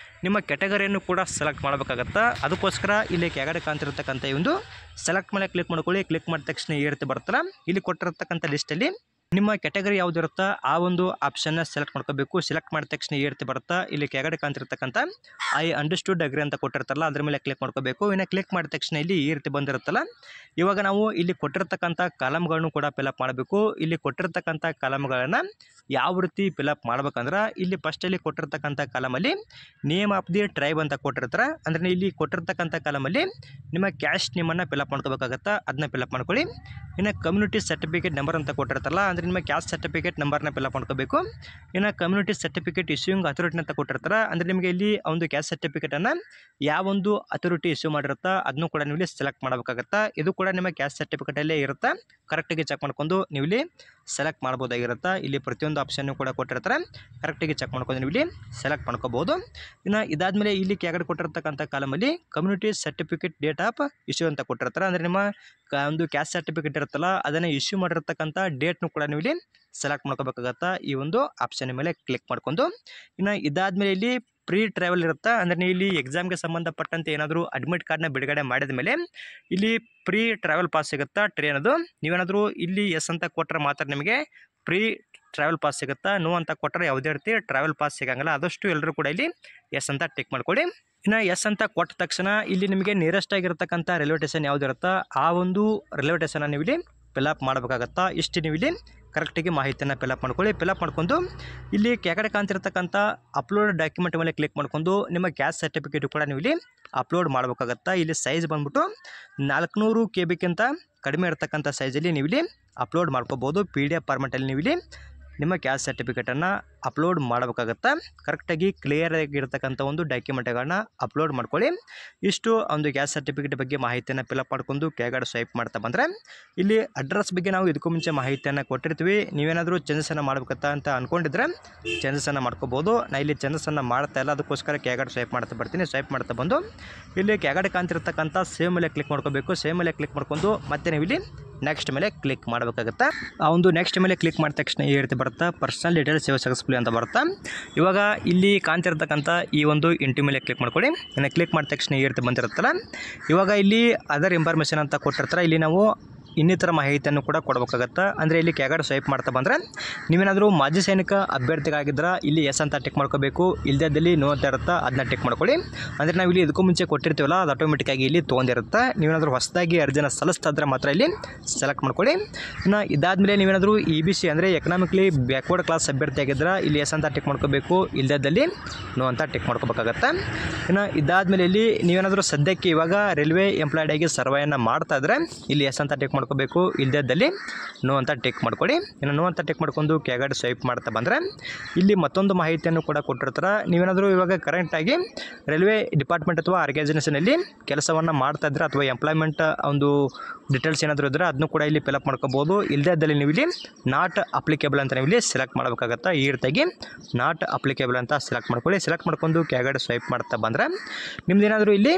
ನಿಮ್ಮ ಕ್ಯಾಟಗರಿಯನ್ನು ಕೂಡ ಸೆಲೆಕ್ಟ್ ಮಾಡಬೇಕಾಗತ್ತೆ. ಅದಕ್ಕೋಸ್ಕರ ಇಲ್ಲಿ ಕೆಳಗಡೆ ಕಾಣ್ತಿರ್ತಕ್ಕಂಥ ಒಂದು ಸೆಲೆಕ್ಟ್ ಮೇಲೆ ಕ್ಲಿಕ್ ಮಾಡ್ಕೊಳ್ಳಿ. ಕ್ಲಿಕ್ ಮಾಡಿದ ತಕ್ಷಣ ಈ ರೀತಿ ಬರ್ತಲ್ಲ, ಇಲ್ಲಿ ಕೊಟ್ಟಿರ್ತಕ್ಕಂಥ ಲಿಸ್ಟಲ್ಲಿ ನಿಮ್ಮ ಕ್ಯಾಟಗರಿ ಯಾವುದಿರುತ್ತಾ ಆ ಒಂದು ಆಪ್ಷನ್ನ ಸೆಲೆಕ್ಟ್ ಮಾಡ್ಕೋಬೇಕು. ಸೆಲೆಕ್ಟ್ ಮಾಡಿದ ತಕ್ಷಣ ಈ ರೀತಿ ಬರುತ್ತಾ, ಇಲ್ಲಿ ಕೆಳಗಡೆ ಕಾಣ್ತಿರ್ತಕ್ಕಂಥ ಐ ಅಂಡರ್ಸ್ಟುಡ್ ಅಗ್ರಿ ಅಂತ ಕೊಟ್ಟಿರ್ತಾರಲ್ಲ ಅದ್ರ ಮೇಲೆ ಕ್ಲಿಕ್ ಮಾಡ್ಕೋಬೇಕು. ಇನ್ನು ಕ್ಲಿಕ್ ಮಾಡಿದ ತಕ್ಷಣ ಇಲ್ಲಿ ಈ ರೀತಿ ಬಂದಿರುತ್ತಲ್ಲ, ಇವಾಗ ನಾವು ಇಲ್ಲಿ ಕೊಟ್ಟಿರ್ತಕ್ಕಂಥ ಕಾಲಮ್ಗಳನ್ನು ಕೂಡ ಫಿಲಪ್ ಮಾಡಬೇಕು. ಇಲ್ಲಿ ಕೊಟ್ಟಿರ್ತಕ್ಕಂಥ ಕಾಲಮ್ಗಳನ್ನು ಯಾವ ರೀತಿ ಫಿಲಪ್ ಮಾಡ್ಬೇಕಂದ್ರೆ ಇಲ್ಲಿ ಫಸ್ಟಲ್ಲಿ ಕೊಟ್ಟಿರ್ತಕ್ಕಂಥ ಕಾಲಮಲ್ಲಿ ನೇಮ್ ಆಫ್ ದಿ ಟ್ರೈಬ್ ಅಂತ ಕೊಟ್ಟಿರ್ತಾರೆ. ಅಂದರೆ ಇಲ್ಲಿ ಕೊಟ್ಟಿರ್ತಕ್ಕಂಥ ಕಾಲಮಲ್ಲಿ ನಿಮ್ಮ ಕ್ಯಾಸ್ಟ್ ನೇಮನ್ನು ಫಿಲಪ್ ಮಾಡ್ಕೋಬೇಕಾಗತ್ತೆ, ಅದನ್ನ ಫಿಲಪ್ ಮಾಡ್ಕೊಳ್ಳಿ. ಇನ್ನು ಕಮ್ಯುನಿಟಿ ಸರ್ಟಿಫಿಕೇಟ್ ನಂಬರ್ ಅಂತ ಕೊಟ್ಟಿರ್ತಾರಲ್ಲ, ಅಂದರೆ ನಿಮ್ಮ ಕ್ಯಾಸ್ಟ್ ಸರ್ಟಿಫಿಕೇಟ್ ನಂಬರ್ನ ಫಿಲಪ್ ಮಾಡ್ಕೋಬೇಕು. ಇನ್ನು ಕಮ್ಯುನಿಟಿ ಸರ್ಟಿಫಿಕೇಟ್ ಇಶ್ಯೂಯಿಂಗ್ ಅಥಾರಿಟಿ ಅಂತ ಕೊಟ್ಟಿರ್ತಾರೆ, ಅಂದರೆ ನಿಮಗೆ ಇಲ್ಲಿ ಒಂದು ಕ್ಯಾಸ್ಟ್ ಸರ್ಟಿಫಿಕೇಟನ್ನು ಯಾವೊಂದು ಅಥಾರಿಟಿ ಇಶ್ಯೂ ಮಾಡಿರುತ್ತಾ ಅದನ್ನು ಕೂಡ ನೀವು ಇಲ್ಲಿ ಸೆಲೆಕ್ಟ್ ಮಾಡಬೇಕಾಗತ್ತೆ. ಇದು ಕೂಡ ನಿಮ್ಮ ಕ್ಯಾಸ್ಟ್ ಸರ್ಟಿಫಿಕೇಟಲ್ಲೇ ಇರುತ್ತೆ. ಕರೆಕ್ಟಾಗಿ ಚೆಕ್ ಮಾಡ್ಕೊಂಡು ನೀವು ಇಲ್ಲಿ ಸೆಲೆಕ್ಟ್ ಮಾಡ್ಬೋದಾಗಿರುತ್ತೆ. ಇಲ್ಲಿ ಪ್ರತಿಯೊಂದು ಆಪ್ಷನ್ನು ಕೂಡ ಕೊಟ್ಟಿರ್ತಾರೆ, ಕರೆಕ್ಟಾಗಿ ಚೆಕ್ ಮಾಡ್ಕೊಂಡು ನೀವು ಇಲ್ಲಿ ಸೆಲೆಕ್ಟ್ ಮಾಡ್ಕೋಬೋದು. ಇನ್ನು ಇದಾದಮೇಲೆ ಇಲ್ಲಿ ಕೆಳಗಡೆ ಕೊಟ್ಟಿರ್ತಕ್ಕಂಥ ಕಾಲಮಲ್ಲಿ community certificate date of issue ಅಂತ ಕೊಟ್ಟಿರ್ತಾರೆ, ಅಂದರೆ ನಿಮ್ಮ ಒಂದು ಕ್ಯಾಸ್ಟ್ ಸರ್ಟಿಫಿಕೇಟ್ ಇರುತ್ತಲ್ಲ ಅದನ್ನು ಇಶ್ಯೂ ಮಾಡಿರ್ತಕ್ಕಂಥ ಡೇಟ್ನು ಕೂಡ ನೀವು ಇಲ್ಲಿ ಸೆಲೆಕ್ಟ್ ಮಾಡ್ಕೋಬೇಕಾಗತ್ತೆ. ಈ ಒಂದು ಆಪ್ಷನ್ ಮೇಲೆ ಕ್ಲಿಕ್ ಮಾಡ್ಕೊಂಡು ಇನ್ನು ಇದಾದಮೇಲೆ ಇಲ್ಲಿ ಪ್ರೀ ಟ್ರಾವೆಲ್ ಇರುತ್ತೆ, ಅಂದರೆ ನೀವು ಇಲ್ಲಿ ಎಕ್ಸಾಮ್ಗೆ ಸಂಬಂಧಪಟ್ಟಂತೆ ಏನಾದರೂ ಅಡ್ಮಿಟ್ ಕಾರ್ಡ್ನ ಬಿಡುಗಡೆ ಮಾಡಿದ ಮೇಲೆ ಇಲ್ಲಿ ಪ್ರೀ ಟ್ರಾವೆಲ್ ಪಾಸ್ ಸಿಗುತ್ತಾ ಟ್ರೈನದು. ನೀವೇನಾದರೂ ಇಲ್ಲಿ ಎಸ್ ಅಂತ ಕೊಟ್ಟರೆ ಮಾತ್ರ ನಿಮಗೆ ಪ್ರೀ ಟ್ರಾವೆಲ್ ಪಾಸ್ ಸಿಗುತ್ತಾ, ನೋ ಅಂತ ಕೊಟ್ಟರೆ ಯಾವುದೇ ರೀತಿ ಟ್ರಾವೆಲ್ ಪಾಸ್ ಸಿಗಂಗಿಲ್ಲ. ಆದಷ್ಟು ಎಲ್ಲರೂ ಕೂಡ ಇಲ್ಲಿ ಎಸ್ ಅಂತ ಟಿಕ್ ಮಾಡ್ಕೊಳ್ಳಿ. ಇನ್ನು ಎಸ್ ಅಂತ ಕೊಟ್ಟ ತಕ್ಷಣ ಇಲ್ಲಿ ನಿಮಗೆ ನಿಯರೆಸ್ಟ್ ಆಗಿರತಕ್ಕಂಥ ರೈಲ್ವೆ ಸ್ಟೇಷನ್ ಯಾವುದಿರುತ್ತಾ ಆ ಒಂದು ರೈಲ್ವೆ ಸ್ಟೇಷನ್ನ ನೀವು ಇಲ್ಲಿ ಫಿಲಪ್ ಮಾಡಬೇಕಾಗತ್ತಾ. ಇಷ್ಟು ನೀವು ಇಲ್ಲಿ ಕರೆಕ್ಟಾಗಿ ಮಾಹಿತಿಯನ್ನು ಫಿಲಪ್ ಮಾಡ್ಕೊಳ್ಳಿ. ಫಿಲಪ್ ಮಾಡ್ಕೊಂಡು ಇಲ್ಲಿ ಕೆಳಗಡೆ ಕಾಣ್ತಿರ್ತಕ್ಕಂಥ ಅಪ್ಲೋಡ್ ಡಾಕ್ಯುಮೆಂಟ್ ಮೇಲೆ ಕ್ಲಿಕ್ ಮಾಡ್ಕೊಂಡು ನಿಮ್ಮ ಕ್ಯಾಸ್ಟ್ ಸರ್ಟಿಫಿಕೇಟ್ ಕೂಡ ನೀವು ಇಲ್ಲಿ ಅಪ್ಲೋಡ್ ಮಾಡಬೇಕಾಗತ್ತಾ. ಇಲ್ಲಿ ಸೈಜ್ ಬಂದ್ಬಿಟ್ಟು 400 KB ಕಡಿಮೆ ಇರತಕ್ಕಂಥ ಸೈಜಲ್ಲಿ ನೀವು ಇಲ್ಲಿ ಅಪ್ಲೋಡ್ ಮಾಡ್ಕೋಬೋದು. PDF ಫಾರ್ಮೆಟಲ್ಲಿ ನೀವು ಇಲ್ಲಿ ನಿಮ್ಮ ಕ್ಯಾಸ್ಟ್ ಸರ್ಟಿಫಿಕೇಟನ್ನು ಅಪ್ಲೋಡ್ ಮಾಡಬೇಕಾಗತ್ತೆ. ಕರೆಕ್ಟಾಗಿ ಕ್ಲಿಯರ್ ಆಗಿರ್ತಕ್ಕಂಥ ಒಂದು ಡಾಕ್ಯುಮೆಂಟ್ಗಳನ್ನ ಅಪ್ಲೋಡ್ ಮಾಡ್ಕೊಳ್ಳಿ. ಇಷ್ಟು ಒಂದು ಕ್ಯಾಸ್ಟ್ ಸರ್ಟಿಫಿಕೇಟ್ ಬಗ್ಗೆ ಮಾಹಿತಿಯನ್ನು ಫಿಲಪ್ ಮಾಡ್ಕೊಂಡು ಕೆಳಗಡೆ ಸ್ವೈಪ್ ಮಾಡ್ತಾ ಬಂದರೆ ಇಲ್ಲಿ ಅಡ್ರೆಸ್ ಬಗ್ಗೆ ನಾವು ಇದಕ್ಕೂ ಮುಂಚೆ ಮಾಹಿತಿಯನ್ನು ಕೊಟ್ಟಿರ್ತೀವಿ. ನೀವೇನಾದರೂ ಚೇಂಜಸನ್ನು ಮಾಡ್ಬೇಕಂತ ಅಂದ್ಕೊಂಡಿದ್ರೆ ಚೇಂಜಸನ್ನು ಮಾಡ್ಕೋಬೋದು. ನಾನು ಇಲ್ಲಿ ಚೇಂಜಸನ್ನು ಮಾಡ್ತಾ ಇಲ್ಲ, ಅದಕ್ಕೋಸ್ಕರ ಕೆಳಗಡೆ ಸ್ವೈಪ್ ಮಾಡ್ತಾ ಬರ್ತೀನಿ. ಸ್ವೈಪ್ ಮಾಡ್ತಾ ಬಂದು ಇಲ್ಲಿ ಕೆಳಗಡೆ ಕಾಣ್ತಿರ್ತಕ್ಕಂಥ ಸೇವ್ ಮೇಲೆ ಕ್ಲಿಕ್ ಮಾಡ್ಕೋಬೇಕು. ಸೇವ್ ಮೇಲೆ ಕ್ಲಿಕ್ ಮಾಡ್ಕೊಂಡು ಮತ್ತೆ ನೀವು ಇಲ್ಲಿ ನೆಕ್ಸ್ಟ್ ಮೇಲೆ ಕ್ಲಿಕ್ ಮಾಡಬೇಕಾಗುತ್ತೆ. ಆ ಒಂದು ನೆಕ್ಸ್ಟ್ ಮೇಲೆ ಕ್ಲಿಕ್ ಮಾಡಿದ ತಕ್ಷಣ ಈ ರೀತಿ ಬರುತ್ತೆ, ಪರ್ಸನಲ್ ಡೀಟೇಲ್ಸ್ ಸೇವ್ ಸಕ್ಸಸ್ಫುಲಿ ಅಂತ ಬರುತ್ತೆ. ಇವಾಗ ಇಲ್ಲಿ ಕಾಣ್ತಿರ್ತಕ್ಕಂಥ ಈ ಒಂದು ಇಂಟು ಮೇಲೆ ಕ್ಲಿಕ್ ಮಾಡ್ಕೊಳ್ಳಿ. ಇನ್ನು ಕ್ಲಿಕ್ ಮಾಡಿದ ತಕ್ಷಣ ಈ ರೀತಿ ಬಂದಿರುತ್ತಲ್ಲ, ಇವಾಗ ಇಲ್ಲಿ ಅದರ್ ಇನ್ಫಾರ್ಮೇಷನ್ ಅಂತ ಕೊಟ್ಟಿರ್ತಾರೆ. ಇಲ್ಲಿ ನಾವು ಇನ್ನಿತರ ಮಾಹಿತಿಯನ್ನು ಕೂಡ ಕೊಡಬೇಕಾಗತ್ತೆ. ಅಂದರೆ ಇಲ್ಲಿ ಕೆಳಗಡೆ ಸ್ವೈಪ್ ಮಾಡ್ತಾ ಬಂದರೆ ನೀವೇನಾದರೂ ಮಾಜಿ ಸೈನಿಕ ಅಭ್ಯರ್ಥಿಗಾಗಿದ್ದರೆ ಇಲ್ಲಿ ಎಸ್ ಅಂತ ಟಿಕ್ ಮಾಡ್ಕೋಬೇಕು. ಇಲ್ಲದಲ್ಲಿ ನೋ ಅಂತ ಇರುತ್ತೆ, ಅದನ್ನ ಟಿಕ್ ಮಾಡ್ಕೊಳ್ಳಿ. ಅಂದರೆ ನಾವು ಇಲ್ಲಿ ಇದಕ್ಕೂ ಮುಂಚೆ ಕೊಟ್ಟಿರ್ತೀವಲ್ಲ ಅದು ಆಟೋಮೆಟಿಕ್ಕಾಗಿ ಇಲ್ಲಿ ತೊಗೊಂಡಿರುತ್ತೆ. ನೀವೇನಾದರೂ ಹೊಸದಾಗಿ ಅರ್ಜಿನ ಸಲ್ಲಿಸ್ತಾ ಇದ್ದರೆ ಮಾತ್ರ ಇಲ್ಲಿ ಸೆಲೆಕ್ಟ್ ಮಾಡ್ಕೊಳ್ಳಿ. ಇನ್ನು ಇದಾದಮೇಲೆ ನೀವೇನಾದರೂ EBC ಅಂದರೆ ಎಕನಾಮಿಕ್ಲಿ ಬ್ಯಾಕ್ವರ್ಡ್ ಕ್ಲಾಸ್ ಅಭ್ಯರ್ಥಿಯಾಗಿದ್ದರೆ ಇಲ್ಲಿ ಎಸ್ ಅಂತ ಟಿಕ್ ಮಾಡ್ಕೋಬೇಕು. ಇಲ್ಲದಲ್ಲಿ ನೋ ಅಂತ ಟಿಕ್ ಮಾಡ್ಕೋಬೇಕಾಗತ್ತೆ. ಇನ್ನು ಇದಾದಮೇಲೆ ಇಲ್ಲಿ ನೀವೇನಾದರೂ ಸದ್ಯಕ್ಕೆ ಇವಾಗ ರೈಲ್ವೆ ಎಂಪ್ಲಾಯ್ಡ್ ಆಗಿ ಸರ್ವೆಯನ್ನು ಮಾಡ್ತಾ ಇದ್ದರೆ ಇಲ್ಲಿ ಎಸ್ ಅಂತ ಟಿಕ್ ಮಾಡ್ಕೋಬೇಕು. ಮಾಡ್ಕೋಬೇಕು, ಇಲ್ಲದಲ್ಲಿ ನೋ ಅಂತ ಟಿಕ್ ಮಾಡ್ಕೊಳ್ಳಿ. ಇನ್ನು ನೋ ಅಂತ ಟಿಕ್ ಮಾಡ್ಕೊಂಡು ಕೆಳಗಡೆ ಸ್ವೈಪ್ ಮಾಡ್ತಾ ಬಂದರೆ ಇಲ್ಲಿ ಮತ್ತೊಂದು ಮಾಹಿತಿಯನ್ನು ಕೂಡ ಕೊಟ್ಟಿರ್ತಾರೆ. ನೀವೇನಾದರೂ ಇವಾಗ ಕರೆಂಟಾಗಿ ರೈಲ್ವೆ ಡಿಪಾರ್ಟ್ಮೆಂಟ್ ಅಥವಾ ಆರ್ಗನೈಸೇಷನಲ್ಲಿ ಕೆಲಸವನ್ನು ಮಾಡ್ತಾ ಇದ್ರೆ ಅಥವಾ ಎಂಪ್ಲಾಯ್ಮೆಂಟ್ ಒಂದು ಡೀಟೇಲ್ಸ್ ಏನಾದರೂ ಇದ್ದರೆ ಅದನ್ನು ಕೂಡ ಇಲ್ಲಿ ಫಿಲಪ್ ಮಾಡ್ಕೋಬೋದು. ಇಲ್ಲದಲ್ಲಿ ನೀವು ಇಲ್ಲಿ ನಾಟ್ ಅಪ್ಲಿಕೇಬಲ್ ಅಂತ ನೀವು ಇಲ್ಲಿ ಸೆಲೆಕ್ಟ್ ಮಾಡಬೇಕಾಗತ್ತೆ. ಈ ರೀತಿಯಾಗಿ ನಾಟ್ ಅಪ್ಲಿಕೇಬಲ್ ಅಂತ ಸೆಲೆಕ್ಟ್ ಮಾಡ್ಕೊಳ್ಳಿ. ಸೆಲೆಕ್ಟ್ ಮಾಡ್ಕೊಂಡು ಕೆಳಗಡೆ ಸ್ವೈಪ್ ಮಾಡ್ತಾ ಬಂದರೆ ನಿಮ್ದೇನಾದರೂ ಇಲ್ಲಿ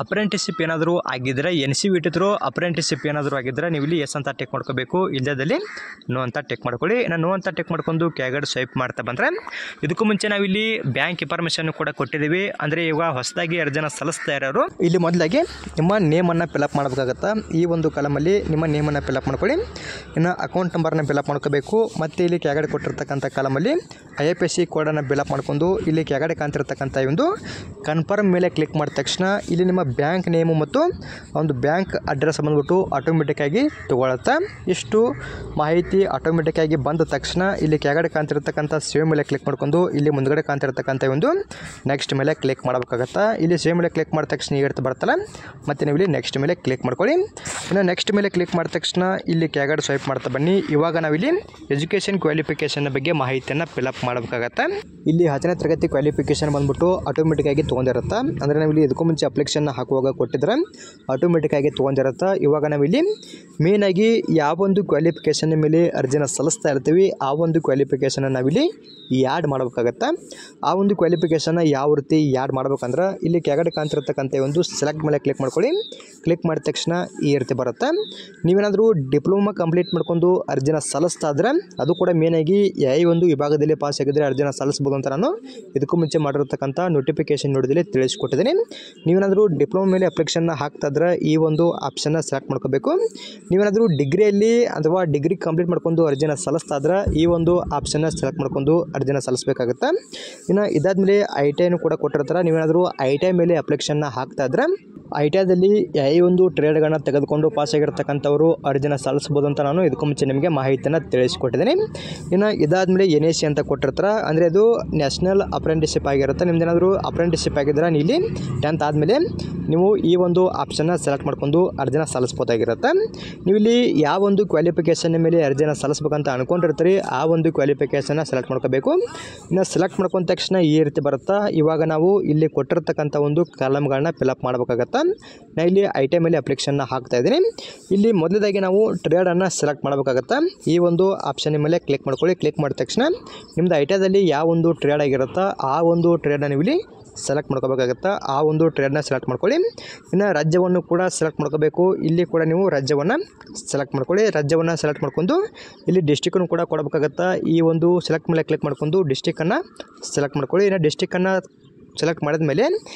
ಅಪ್ರೆಂಟಿಸ್ಶಿಪ್ ಏನಾದರೂ ಆಗಿದ್ದರೆ NCVT ಥ್ರೂ ಅಪ್ರೆಂಟಿಸ್ಶಿಪ್ ಏನಾದರೂ ಆಗಿದ್ದರೆ ನೀವು ಇಲ್ಲಿ ಎಸ್ ಅಂತ ಟಿಕ್ ಮಾಡ್ಕೋಬೇಕು, ಇಲ್ಲದಲ್ಲಿ ನೋ ಅಂತ ಟಿಕ್ ಮಾಡ್ಕೊಳ್ಳಿ. ಇನ್ನು ನೋ ಅಂತ ಟಿಕ್ ಮಾಡ್ಕೊಂಡು ಕೆಳಗಡೆ ಸ್ವೈಪ್ ಮಾಡ್ತಾ ಬಂದರೆ ಇದಕ್ಕೂ ಮುಂಚೆ ನಾವಿಲ್ಲಿ ಬ್ಯಾಂಕ್ ಇನ್ಫಾರ್ಮೇಷನ್ ಕೂಡ ಕೊಟ್ಟಿದ್ದೀವಿ. ಅಂದರೆ ಇವಾಗ ಹೊಸದಾಗಿ ಅರ್ಜಿನ ಸಲ್ಲಿಸ್ತಾ ಇರೋರು ಇಲ್ಲಿ ಮೊದಲಾಗಿ ನಿಮ್ಮ ನೇಮನ್ನು ಫಿಲಪ್ ಮಾಡಬೇಕಾಗತ್ತೆ. ಈ ಒಂದು ಕಾಲಮಲ್ಲಿ ನಿಮ್ಮ ನೇಮನ್ನು ಫಿಲಪ್ ಮಾಡ್ಕೊಳ್ಳಿ. ಇನ್ನು ಅಕೌಂಟ್ ನಂಬರ್ನ ಫಿಲಪ್ ಮಾಡ್ಕೋಬೇಕು. ಮತ್ತು ಇಲ್ಲಿ ಕೆಳಗಡೆ ಕೊಟ್ಟಿರ್ತಕ್ಕಂಥ ಕಾಲಮಲ್ಲಿ IFSC ಕೋಡನ್ನು ಫಿಲಪ್ ಮಾಡ್ಕೊಂಡು ಇಲ್ಲಿ ಕೆಳಗಡೆ ಕಾಣ್ತಿರ್ತಕ್ಕಂಥ ಒಂದು ಕನ್ಫರ್ಮ್ ಮೇಲೆ ಕ್ಲಿಕ್ ಮಾಡಿದ ತಕ್ಷಣ ಇಲ್ಲಿ ನಿಮ್ಮ ಬ್ಯಾಂಕ್ ನೇಮು ಮತ್ತು ಒಂದು ಬ್ಯಾಂಕ್ ಅಡ್ರೆಸ್ ಬಂದ್ಬಿಟ್ಟು ಆಟೋಮೆಟಿಕ್ಕಾಗಿ ತೊಗೊಳುತ್ತೆ. ಇಷ್ಟು ಮಾಹಿತಿ ಆಟೋಮೆಟಿಕ್ಕಾಗಿ ಬಂದ ತಕ್ಷಣ ಇಲ್ಲಿ ಕೆಳಗಡೆ ಕಾಣ್ತಿರ್ತಕ್ಕಂಥ ಸೇವ್ ಮೇಲೆ ಕ್ಲಿಕ್ ಮಾಡ್ಕೊಂಡು ಇಲ್ಲಿ ಮುಂದ್ಗಡೆ ಕಾಣ್ತಿರ್ತಕ್ಕಂಥ ಒಂದು ನೆಕ್ಸ್ಟ್ ಮೇಲೆ ಕ್ಲಿಕ್ ಮಾಡಬೇಕಾಗತ್ತೆ. ಇಲ್ಲಿ ಸೇವ್ ಮೇಲೆ ಕ್ಲಿಕ್ ಮಾಡಿದ ತಕ್ಷಣ ಇರ್ತ ಬರ್ತಲ್ಲ, ಮತ್ತು ನೀವು ಇಲ್ಲಿ ನೆಕ್ಸ್ಟ್ ಮೇಲೆ ಕ್ಲಿಕ್ ಮಾಡ್ಕೊಳ್ಳಿ. ಇನ್ನು ನೆಕ್ಸ್ಟ್ ಮೇಲೆ ಕ್ಲಿಕ್ ಮಾಡಿದ ತಕ್ಷಣ ಇಲ್ಲಿ ಕೆಳಗಡೆ ಸ್ವೈಪ್ ಮಾಡ್ತಾ ಬನ್ನಿ. ಇವಾಗ ನಾವಿಲ್ಲಿ ಎಜುಕೇಷನ್ ಕ್ವಾಲಿಫಿಕೇಷನ್ ಬಗ್ಗೆ ಮಾಹಿತಿಯನ್ನು ಫಿಲಪ್ ಮಾಡಬೇಕಾಗತ್ತೆ. ಇಲ್ಲಿ 10ನೇ ತರಗತಿ ಕ್ವಾಲಿಫಿಕೇಷನ್ ಬಂದ್ಬಿಟ್ಟು ಆಟೋಮೆಟಿಕ್ಕಾಗಿ ತೊಗೊಂಡಿರುತ್ತೆ. ಅಂದರೆ ನಾವಿಲ್ಲಿ ಇದಕ್ಕೂ ಮುಂಚೆ ಅಪ್ಲಿಕೇಶನ್ ಹಾಕುವಾಗ ಕೊಟ್ಟಿದ್ರೆ ಆಟೋಮೆಟಿಕ್ಕಾಗಿ ತೊಗೊಂಡಿರುತ್ತೆ. ಇವಾಗ ನಾವಿಲ್ಲಿ ಮೇಯ್ನಾಗಿ ಯಾವೊಂದು ಕ್ವಾಲಿಫಿಕೇಷನ್ ಮೇಲೆ ಅರ್ಜಿನ ಸಲ್ಲಿಸ್ತಾ ಇರ್ತೀವಿ ಆ ಒಂದು ಕ್ವಾಲಿಫಿಕೇಷನ್ ನಾವಿಲ್ಲಿ ಯಾಡ್ ಮಾಡಬೇಕಾಗತ್ತೆ. ಆ ಒಂದು ಕ್ವಾಲಿಫಿಕೇಷನ್ ಯಾವ ರೀತಿ ಯಾಡ್ ಮಾಡ್ಬೇಕಂದ್ರೆ ಇಲ್ಲಿ ಕೆಳಗಡೆ ಕಾಣ್ತಿರ್ತಕ್ಕಂಥ ಒಂದು ಸೆಲೆಕ್ಟ್ ಮೇಲೆ ಕ್ಲಿಕ್ ಮಾಡ್ಕೊಳ್ಳಿ. ಕ್ಲಿಕ್ ಮಾಡಿದ ತಕ್ಷಣ ಈ ರೀತಿ ಬರುತ್ತೆ. ನೀವೇನಾದರೂ ಡಿಪ್ಲೊಮಾ ಕಂಪ್ಲೀಟ್ ಮಾಡ್ಕೊಂಡು ಅರ್ಜಿನ ಸಲ್ಲಿಸ್ತಾ ಇದ್ರೆ ಅದು ಕೂಡ ಮೇಯ್ನಾಗಿ ಯಾವ ಒಂದು ವಿಭಾಗದಲ್ಲಿ ಪಾಸ್ ಆಗಿದ್ದರೆ ಅರ್ಜಿನ ಸಲ್ಲಿಸ್ಬೋದು ಅಂತ ನಾನು ಇದಕ್ಕೂ ಮುಂಚೆ ಮಾಡಿರ್ತಕ್ಕಂಥ ನೋಟಿಫಿಕೇಷನ್ ನೋಡಿದಲ್ಲಿ ತಿಳಿಸ್ಕೊಟ್ಟಿದ್ದೀನಿ. ನೀವೇನಾದರೂ ಡಿಪ್ಲೊಮಾ ಮೇಲೆ ಅಪ್ಲಿಕೇಶನ್ ಹಾಕ್ತಾ ಇದ್ರೆ ಈ ಒಂದು ಆಪ್ಷನ್ನ ಸೆಲೆಕ್ಟ್ ಮಾಡ್ಕೋಬೇಕು. ನೀವೇನಾದರೂ ಡಿಗ್ರಿಯಲ್ಲಿ ಅಥವಾ ಡಿಗ್ರಿ ಕಂಪ್ಲೀಟ್ ಮಾಡ್ಕೊಂಡು ಅರ್ಜಿನ ಸಲ್ಲಿಸ್ತಾ ಇದ್ರೆ ಈ ಒಂದು ಆಪ್ಷನ್ನ ಸೆಲೆಕ್ಟ್ ಮಾಡ್ಕೊಂಡು ಅರ್ಜಿನ ಸಲ್ಲಿಸಬೇಕಾಗುತ್ತೆ. ಇನ್ನು ಇದಾದಮೇಲೆ ITI ಕೂಡ ಕೊಟ್ಟಿರ್ತಾರೆ. ನೀವೇನಾದರೂ ITI ಮೇಲೆ ಅಪ್ಲಿಕೇಶನ್ನ ಹಾಕ್ತಾ ಇದ್ರೆ ITIದಲ್ಲಿ ಯಾವ ಒಂದು ಟ್ರೇಡ್ಗಳನ್ನ ತೆಗೆದುಕೊಂಡು ಪಾಸ್ ಆಗಿರ್ತಕ್ಕಂಥವ್ರು ಅರ್ಜಿನ ಸಲ್ಲಿಸ್ಬೋದು ಅಂತ ನಾನು ಇದಕ್ಕೂ ಮುಂಚೆ ನಿಮಗೆ ಮಾಹಿತಿಯನ್ನು ತಿಳಿಸ್ಕೊಟ್ಟಿದ್ದೀನಿ. ಇನ್ನು ಇದಾದಮೇಲೆ NAC ಅಂತ ಕೊಟ್ಟಿರ್ತಾರೆ. ಅಂದರೆ ಅದು ನ್ಯಾಷನಲ್ ಅಪ್ರೆಂಟಿಸ್ಶಿಪ್ ಆಗಿರುತ್ತೆ. ನಿಮ್ದೇನಾದರೂ ಅಪ್ರೆಂಟಿಸ್ಶಿಪ್ ಆಗಿದ್ರೆ ಇಲ್ಲಿ 10th ಆದಮೇಲೆ ನೀವು ಈ ಒಂದು ಆಪ್ಷನ್ನ ಸೆಲೆಕ್ಟ್ ಮಾಡ್ಕೊಂಡು ಅರ್ಜಿನ ಸಲ್ಲಿಸ್ಬೋದಾಗಿರುತ್ತೆ. ನೀವು ಇಲ್ಲಿ ಯಾವ ಒಂದು ಕ್ವಾಲಿಫಿಕೇಷನ್ ಮೇಲೆ ಅರ್ಜಿನ ಸಲ್ಲಿಸ್ಬೇಕಂತ ಅನ್ಕೊಂಡಿರ್ತೀರಿ ಆ ಒಂದು ಕ್ವಾಲಿಫಿಕೇಷನ್ನ ಸೆಲೆಕ್ಟ್ ಮಾಡ್ಕೋಬೇಕು. ಇನ್ನು ಸೆಲೆಕ್ಟ್ ಮಾಡ್ಕೊಂಡ ತಕ್ಷಣ ಈ ರೀತಿ ಬರುತ್ತಾ. ಇವಾಗ ನಾವು ಇಲ್ಲಿ ಕೊಟ್ಟಿರ್ತಕ್ಕಂಥ ಒಂದು ಕಾಲಮ್ಗಳನ್ನ ಫಿಲಪ್ ಮಾಡಬೇಕಾಗತ್ತೆ. ನಾನು ಇಲ್ಲಿ ITI ಮೇಲೆ ಅಪ್ಲಿಕೇಶನ್ನ ಹಾಕ್ತಾ ಇದ್ದೀನಿ. ಇಲ್ಲಿ ಮೊದಲದಾಗಿ ನಾವು ಟ್ರೇಡನ್ನು ಸೆಲೆಕ್ಟ್ ಮಾಡಬೇಕಾಗತ್ತೆ. ಈ ಒಂದು ಆಪ್ಷನ್ ಮೇಲೆ ಕ್ಲಿಕ್ ಮಾಡ್ಕೊಳ್ಳಿ. ಕ್ಲಿಕ್ ಮಾಡಿದ ತಕ್ಷಣ ನಿಮ್ಮದು ITIದಲ್ಲಿ ಯಾವ ಒಂದು ಟ್ರೇಡ್ ಆಗಿರುತ್ತೋ ಆ ಒಂದು ಟ್ರೇಡನ್ನ ನೀವು ಇಲ್ಲಿ ಸೆಲೆಕ್ಟ್ ಮಾಡ್ಕೋಬೇಕಾಗತ್ತೆ. ಆ ಒಂದು ಟ್ರೇಡ್ನ ಸೆಲೆಕ್ಟ್ ಮಾಡ್ಕೊಳ್ಳಿ. ಇನ್ನು ರಾಜ್ಯವನ್ನು ಕೂಡ ಸೆಲೆಕ್ಟ್ ಮಾಡ್ಕೋಬೇಕು. ಇಲ್ಲಿ ಕೂಡ ನೀವು ರಾಜ್ಯವನ್ನು ಸೆಲೆಕ್ಟ್ ಮಾಡ್ಕೊಳ್ಳಿ. ರಾಜ್ಯವನ್ನು ಸೆಲೆಕ್ಟ್ ಮಾಡ್ಕೊಂಡು ಇಲ್ಲಿ ಡಿಸ್ಟಿಕನ್ನು ಕೂಡ ಕೊಡಬೇಕಾಗತ್ತೆ. ಈ ಒಂದು ಸೆಲೆಕ್ಟ್ ಮೇಲೆ ಕ್ಲಿಕ್ ಮಾಡ್ಕೊಂಡು ಡಿಸ್ಟಿಕನ್ನು ಸೆಲೆಕ್ಟ್ ಮಾಡ್ಕೊಳ್ಳಿ. ಇನ್ನು ಡಿಸ್ಟಿಕನ್ನು ಸೆಲೆಕ್ಟ್ ಮಾಡಿದ ಮೇಲೆ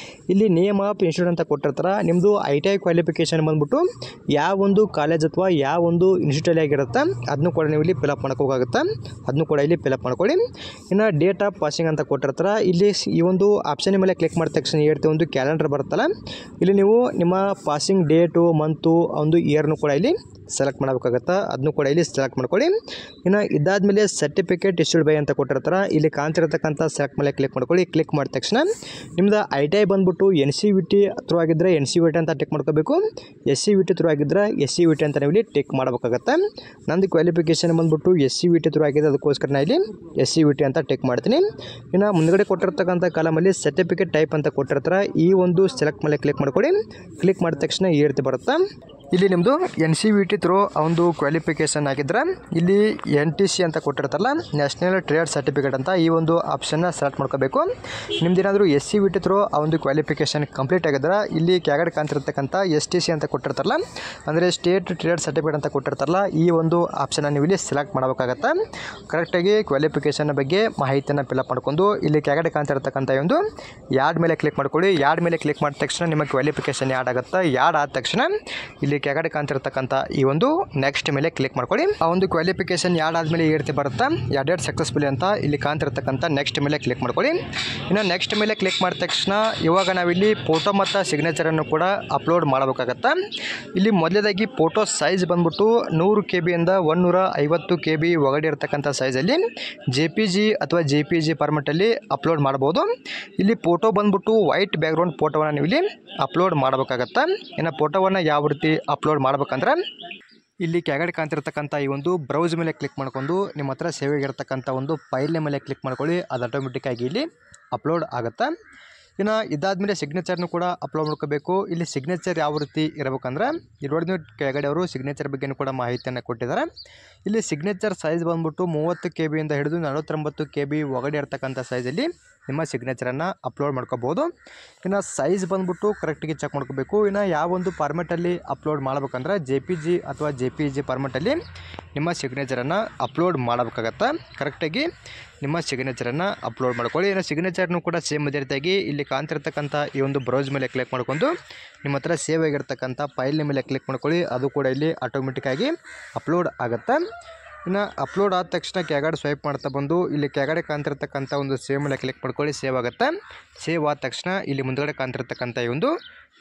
ಇಲ್ಲಿ ನೇಮ್ ಆಫ್ ಇನ್ಸ್ಟಿಟ್ಯೂಟ್ ಅಂತ ಕೊಟ್ಟಿರ್ತಾರೆ. ನಿಮ್ಮದು ITI ಕ್ವಾಲಿಫಿಕೇಷನ್ ಬಂದ್ಬಿಟ್ಟು ಯಾವ ಒಂದು ಕಾಲೇಜ್ ಅಥವಾ ಯಾವ ಒಂದು ಇನ್ಸ್ಟಿಟ್ಯೂಟಲ್ಲಿ ಆಗಿರುತ್ತೆ ಅದನ್ನು ಕೂಡ ನೀವು ಇಲ್ಲಿ ಫಿಲಪ್ ಮಾಡ್ಕೋಬೇಕಾಗುತ್ತೆ. ಅದನ್ನು ಕೂಡ ಇಲ್ಲಿ ಫಿಲಪ್ ಮಾಡ್ಕೊಳ್ಳಿ. ಇನ್ನು ಡೇಟ್ ಆಫ್ ಪಾಸಿಂಗ್ ಅಂತ ಕೊಟ್ಟಿರ್ತಾರೆ. ಇಲ್ಲಿ ಈ ಒಂದು ಆಪ್ಷನ್ ಮೇಲೆ ಕ್ಲಿಕ್ ಮಾಡಿದ ತಕ್ಷಣ ಹೇಳ್ತೀವಿ ಒಂದು ಕ್ಯಾಲೆಂಡರ್ ಬರುತ್ತಲ್ಲ, ಇಲ್ಲಿ ನೀವು ನಿಮ್ಮ ಪಾಸಿಂಗ್ ಡೇಟು ಮಂತು ಒಂದು ಇಯರ್ನು ಕೂಡ ಇಲ್ಲಿ ಸೆಲೆಕ್ಟ್ ಮಾಡಬೇಕಾಗತ್ತೆ. ಅದನ್ನು ಕೂಡ ಇಲ್ಲಿ ಸೆಲೆಕ್ಟ್ ಮಾಡ್ಕೊಳ್ಳಿ. ಇನ್ನು ಇದಾದಮೇಲೆ ಸರ್ಟಿಫಿಕೇಟ್ ಇಶ್ಯೂಡ್ ಬೈ ಅಂತ ಕೊಟ್ಟಿರ್ತಾರೆ. ಇಲ್ಲಿ ಕಾಣ್ತಿರ್ತಕ್ಕಂಥ ಸೆಲೆಕ್ಟ್ ಮೇಲೆ ಕ್ಲಿಕ್ ಮಾಡ್ಕೊಳ್ಳಿ. ಕ್ಲಿಕ್ ಮಾಡಿದ ತಕ್ಷಣ ನಿಮ್ಮದು ITI ಬಂದ್ಬಿಟ್ಟು NCVT ಥ್ರೂ ಆಗಿದ್ದರೆ NCVT ಅಂತ ಟಿಕ್ ಮಾಡ್ಕೋಬೇಕು. SCVT ಥ್ರೂ ಆಗಿದ್ದರೆ SCVT ಅಂತ ನೀವು ಇಲ್ಲಿ ಟಿಕ್ ಮಾಡಬೇಕಾಗತ್ತೆ. ನಂದು ಕ್ವಾಲಿಫಿಕೇಷನ್ ಬಂದ್ಬಿಟ್ಟು SCVT ಥ್ರೂ ಆಗಿದೆ, ಅದಕ್ಕೋಸ್ಕರ ನಾನು ಇಲ್ಲಿ SCVT ಅಂತ ಟಿಕ್ ಮಾಡ್ತೀನಿ. ಇನ್ನು ಮುಂದ್ಗಡೆ ಕೊಟ್ಟಿರ್ತಕ್ಕಂಥ ಕಾಲಮಲ್ಲಿ ಸರ್ಟಿಫಿಕೇಟ್ ಟೈಪ್ ಅಂತ ಕೊಟ್ಟಿರ್ತಾರೆ. ಈ ಒಂದು ಸೆಲೆಕ್ಟ್ ಮೇಲೆ ಕ್ಲಿಕ್ ಮಾಡ್ಕೊಳ್ಳಿ. ಕ್ಲಿಕ್ ಮಾಡಿದ ತಕ್ಷಣ ಈ ರೀತಿ ಬರುತ್ತೆ. ಇಲ್ಲಿ ನಿಮ್ಮದು NCVT ಥ್ರೂ ಒಂದು ಕ್ವಾಲಿಫಿಕೇಷನ್ ಆಗಿದ್ದರೆ ಇಲ್ಲಿ NTC ಅಂತ ಕೊಟ್ಟಿರ್ತಾರಲ್ಲ, ನ್ಯಾಷನಲ್ ಟ್ರೇಡ್ ಸರ್ಟಿಫಿಕೇಟ್ ಅಂತ ಈ ಒಂದು ಆಪ್ಷನ್ನ ಸೆಲೆಕ್ಟ್ ಮಾಡ್ಕೋಬೇಕು. ನಿಮ್ದೇನಾದರೂ SCVT ಥ್ರೂ ಆ ಒಂದು ಕ್ವಾಲಿಫಿಕೇಷನ್ ಕಂಪ್ಲೀಟ್ ಆಗಿದ್ರೆ ಇಲ್ಲಿ ಕೆಳಗಡೆ ಕಾಣ್ತಿರ್ತಕ್ಕಂಥ STC ಅಂತ ಕೊಟ್ಟಿರ್ತಾರಲ್ಲ, ಅಂದರೆ ಸ್ಟೇಟ್ ಟ್ರೇಡ್ ಸರ್ಟಿಫಿಕೇಟ್ ಅಂತ ಕೊಟ್ಟಿರ್ತಾರಲ್ಲ, ಈ ಒಂದು ಆಪ್ಷನ್ನ ನೀವು ಇಲ್ಲಿ ಸೆಲೆಕ್ಟ್ ಮಾಡಬೇಕಾಗತ್ತೆ. ಕರೆಕ್ಟಾಗಿ ಕ್ವಾಲಿಫಿಕೇಷನ್ ಬಗ್ಗೆ ಮಾಹಿತಿಯನ್ನು ಫಿಲಪ್ ಮಾಡ್ಕೊಂಡು ಇಲ್ಲಿ ಕೆಳಗಡೆ ಕಾಣ್ತಿರ್ತಕ್ಕಂಥ ಒಂದು ಯಾಡ್ ಮೇಲೆ ಕ್ಲಿಕ್ ಮಾಡ್ಕೊಳ್ಳಿ. ಯಾಡ್ ಮೇಲೆ ಕ್ಲಿಕ್ ಮಾಡಿದ ತಕ್ಷಣ ನಿಮ್ಮ ಕ್ವಾಲಿಫಿಕೇಷನ್ ಯಾಡ್ ಆಗುತ್ತೆ. ಯಾಡ್ ಆದ ತಕ್ಷಣ ಇಲ್ಲಿ ಕೆಳಗಡೆ ಕಾಣ್ತಿರ್ತಕ್ಕಂಥ ಈ ಒಂದು ನೆಕ್ಸ್ಟ್ ಮೇಲೆ ಕ್ಲಿಕ್ ಮಾಡ್ಕೊಳ್ಳಿ. ಆ ಒಂದು ಕ್ವಾಲಿಫಿಕೇಷನ್ ಯಾಡ್ ಆದಮೇಲೆ ಈ ರೀತಿ ಬರುತ್ತೆ, ಯಾಡೆಡ್ ಸಕ್ಸಸ್ಫುಲಿ ಅಂತ ಇಲ್ಲಿ ಕಾಣ್ತಿರ್ತಕ್ಕಂಥ ನೆಕ್ಸ್ಟ್ ಮೇಲೆ ಕ್ಲಿಕ್ ಮಾಡ್ಕೊಳ್ಳಿ. ಇನ್ನು ನೆಕ್ಸ್ಟ್ ಮೇಲೆ ಕ್ಲಿಕ್ ಮಾಡಿದ ತಕ್ಷಣ ಇವಾಗ ನಾವಿಲ್ಲಿ ಫೋಟೋ ಮತ್ತು ಸಿಗ್ನೇಚರನ್ನು ಕೂಡ ಅಪ್ಲೋಡ್ ಮಾಡಬೇಕಾಗತ್ತೆ. ಇಲ್ಲಿ ಮೊದಲೇದಾಗಿ ಫೋಟೋ ಸೈಜ್ ಬಂದ್ಬಿಟ್ಟು 100 KB ಇಂದ 150 KB ಒಳಗಡೆ ಇರತಕ್ಕಂಥ ಸೈಜಲ್ಲಿ JPG ಅಥವಾ JPG ಫಾರ್ಮೆಟಲ್ಲಿ ಅಪ್ಲೋಡ್ ಮಾಡ್ಬೋದು. ಇಲ್ಲಿ ಫೋಟೋ ಬಂದ್ಬಿಟ್ಟು ವೈಟ್ ಬ್ಯಾಕ್ಗ್ರೌಂಡ್ ಫೋಟೋವನ್ನು ನೀವು ಇಲ್ಲಿ ಅಪ್ಲೋಡ್ ಮಾಡಬೇಕಾಗತ್ತೆ. ಇನ್ನು ಫೋಟೋವನ್ನು ಯಾವ ರೀತಿ ಅಪ್ಲೋಡ್ ಮಾಡ್ಬೇಕಂದ್ರೆ ಇಲ್ಲಿ ಕೆಳಗಡೆ ಕಾಣ್ತಿರ್ತಕ್ಕಂಥ ಈ ಒಂದು ಬ್ರೌಸ್ ಮೇಲೆ ಕ್ಲಿಕ್ ಮಾಡ್ಕೊಂಡು ನಿಮ್ಮ ಹತ್ರ ಸೇವ್ ಆಗಿರ್ತಕ್ಕಂಥ ಒಂದು ಫೈಲ್ನ ಮೇಲೆ ಕ್ಲಿಕ್ ಮಾಡ್ಕೊಳ್ಳಿ. ಅದು ಆಟೋಮೆಟಿಕ್ಕಾಗಿ ಇಲ್ಲಿ ಅಪ್ಲೋಡ್ ಆಗುತ್ತೆ. ಇನ್ನು ಇದಾದಮೇಲೆ ಸಿಗ್ನೇಚರ್ನು ಕೂಡ ಅಪ್ಲೋಡ್ ಮಾಡ್ಕೋಬೇಕು. ಇಲ್ಲಿ ಸಿಗ್ನೇಚರ್ ಯಾವ ರೀತಿ ಇರಬೇಕಂದ್ರೆ ಇಲ್ಲಿ ನೋಡಿ ಕೆಳಗಡೆ ಅವರು ಸಿಗ್ನೇಚರ್ ಬಗ್ಗೆನೂ ಕೂಡ ಮಾಹಿತಿಯನ್ನು ಕೊಟ್ಟಿದ್ದಾರೆ. ಇಲ್ಲಿ ಸಿಗ್ನೇಚರ್ ಸೈಜ್ ಬಂದ್ಬಿಟ್ಟು 30 KB ಇಂದ ಹಿಡಿದು 49 KB ಒಳಗಡೆ ಇರ್ತಕ್ಕಂಥ ಸೈಜಲ್ಲಿ ನಿಮ್ಮ ಸಿಗ್ನೇಚರನ್ನು ಅಪ್ಲೋಡ್ ಮಾಡ್ಕೋಬೋದು. ಇನ್ನು ಸೈಜ್ ಬಂದ್ಬಿಟ್ಟು ಕರೆಕ್ಟಾಗಿ ಚೆಕ್ ಮಾಡ್ಕೋಬೇಕು. ಇನ್ನು ಯಾವ ಒಂದು ಫಾರ್ಮೆಟಲ್ಲಿ ಅಪ್ಲೋಡ್ ಮಾಡ್ಬೇಕಂದ್ರೆ JPG ಅಥವಾ JPG ಫಾರ್ಮೆಟಲ್ಲಿ ನಿಮ್ಮ ಸಿಗ್ನೇಚರನ್ನು ಅಪ್ಲೋಡ್ ಮಾಡಬೇಕಾಗತ್ತೆ. ಕರೆಕ್ಟಾಗಿ ನಿಮ್ಮ ಸಿಗ್ನೇಚರನ್ನು ಅಪ್ಲೋಡ್ ಮಾಡ್ಕೊಳ್ಳಿ. ಇನ್ನು ಸಿಗ್ನೇಚರ್ನು ಕೂಡ ಸೇಮ್ ಅದೇ ರೀತಿಯಾಗಿ ಇಲ್ಲಿ ಕಾಣ್ತಿರ್ತಕ್ಕಂಥ ಈ ಒಂದು ಬ್ರೌಸ್ ಮೇಲೆ ಕ್ಲಿಕ್ ಮಾಡ್ಕೊಂಡು ನಿಮ್ಮ ಹತ್ರ ಸೇವ್ ಆಗಿರ್ತಕ್ಕಂಥ ಫೈಲ್ನ ಮೇಲೆ ಕ್ಲಿಕ್ ಮಾಡ್ಕೊಳ್ಳಿ. ಅದು ಕೂಡ ಇಲ್ಲಿ ಆಟೋಮೆಟಿಕ್ಕಾಗಿ ಅಪ್ಲೋಡ್ ಆಗುತ್ತೆ. ಇನ್ನು ಅಪ್ಲೋಡ್ ಆದ ತಕ್ಷಣ ಕೆಳಗಡೆ ಸ್ವೈಪ್ ಮಾಡ್ತಾ ಬಂದು ಇಲ್ಲಿ ಕೆಳಗಡೆ ಕಾಣ್ತಿರ್ತಕ್ಕಂಥ ಒಂದು ಸೇವ್ ಮೇಲೆ ಕ್ಲಿಕ್ ಮಾಡ್ಕೊಳ್ಳಿ. ಸೇವ್ ಆಗುತ್ತೆ. ಸೇವ್ ಆದ ತಕ್ಷಣ ಇಲ್ಲಿ ಮುಂದ್ಗಡೆ ಕಾಣ್ತಿರ್ತಕ್ಕಂಥ ಈ ಒಂದು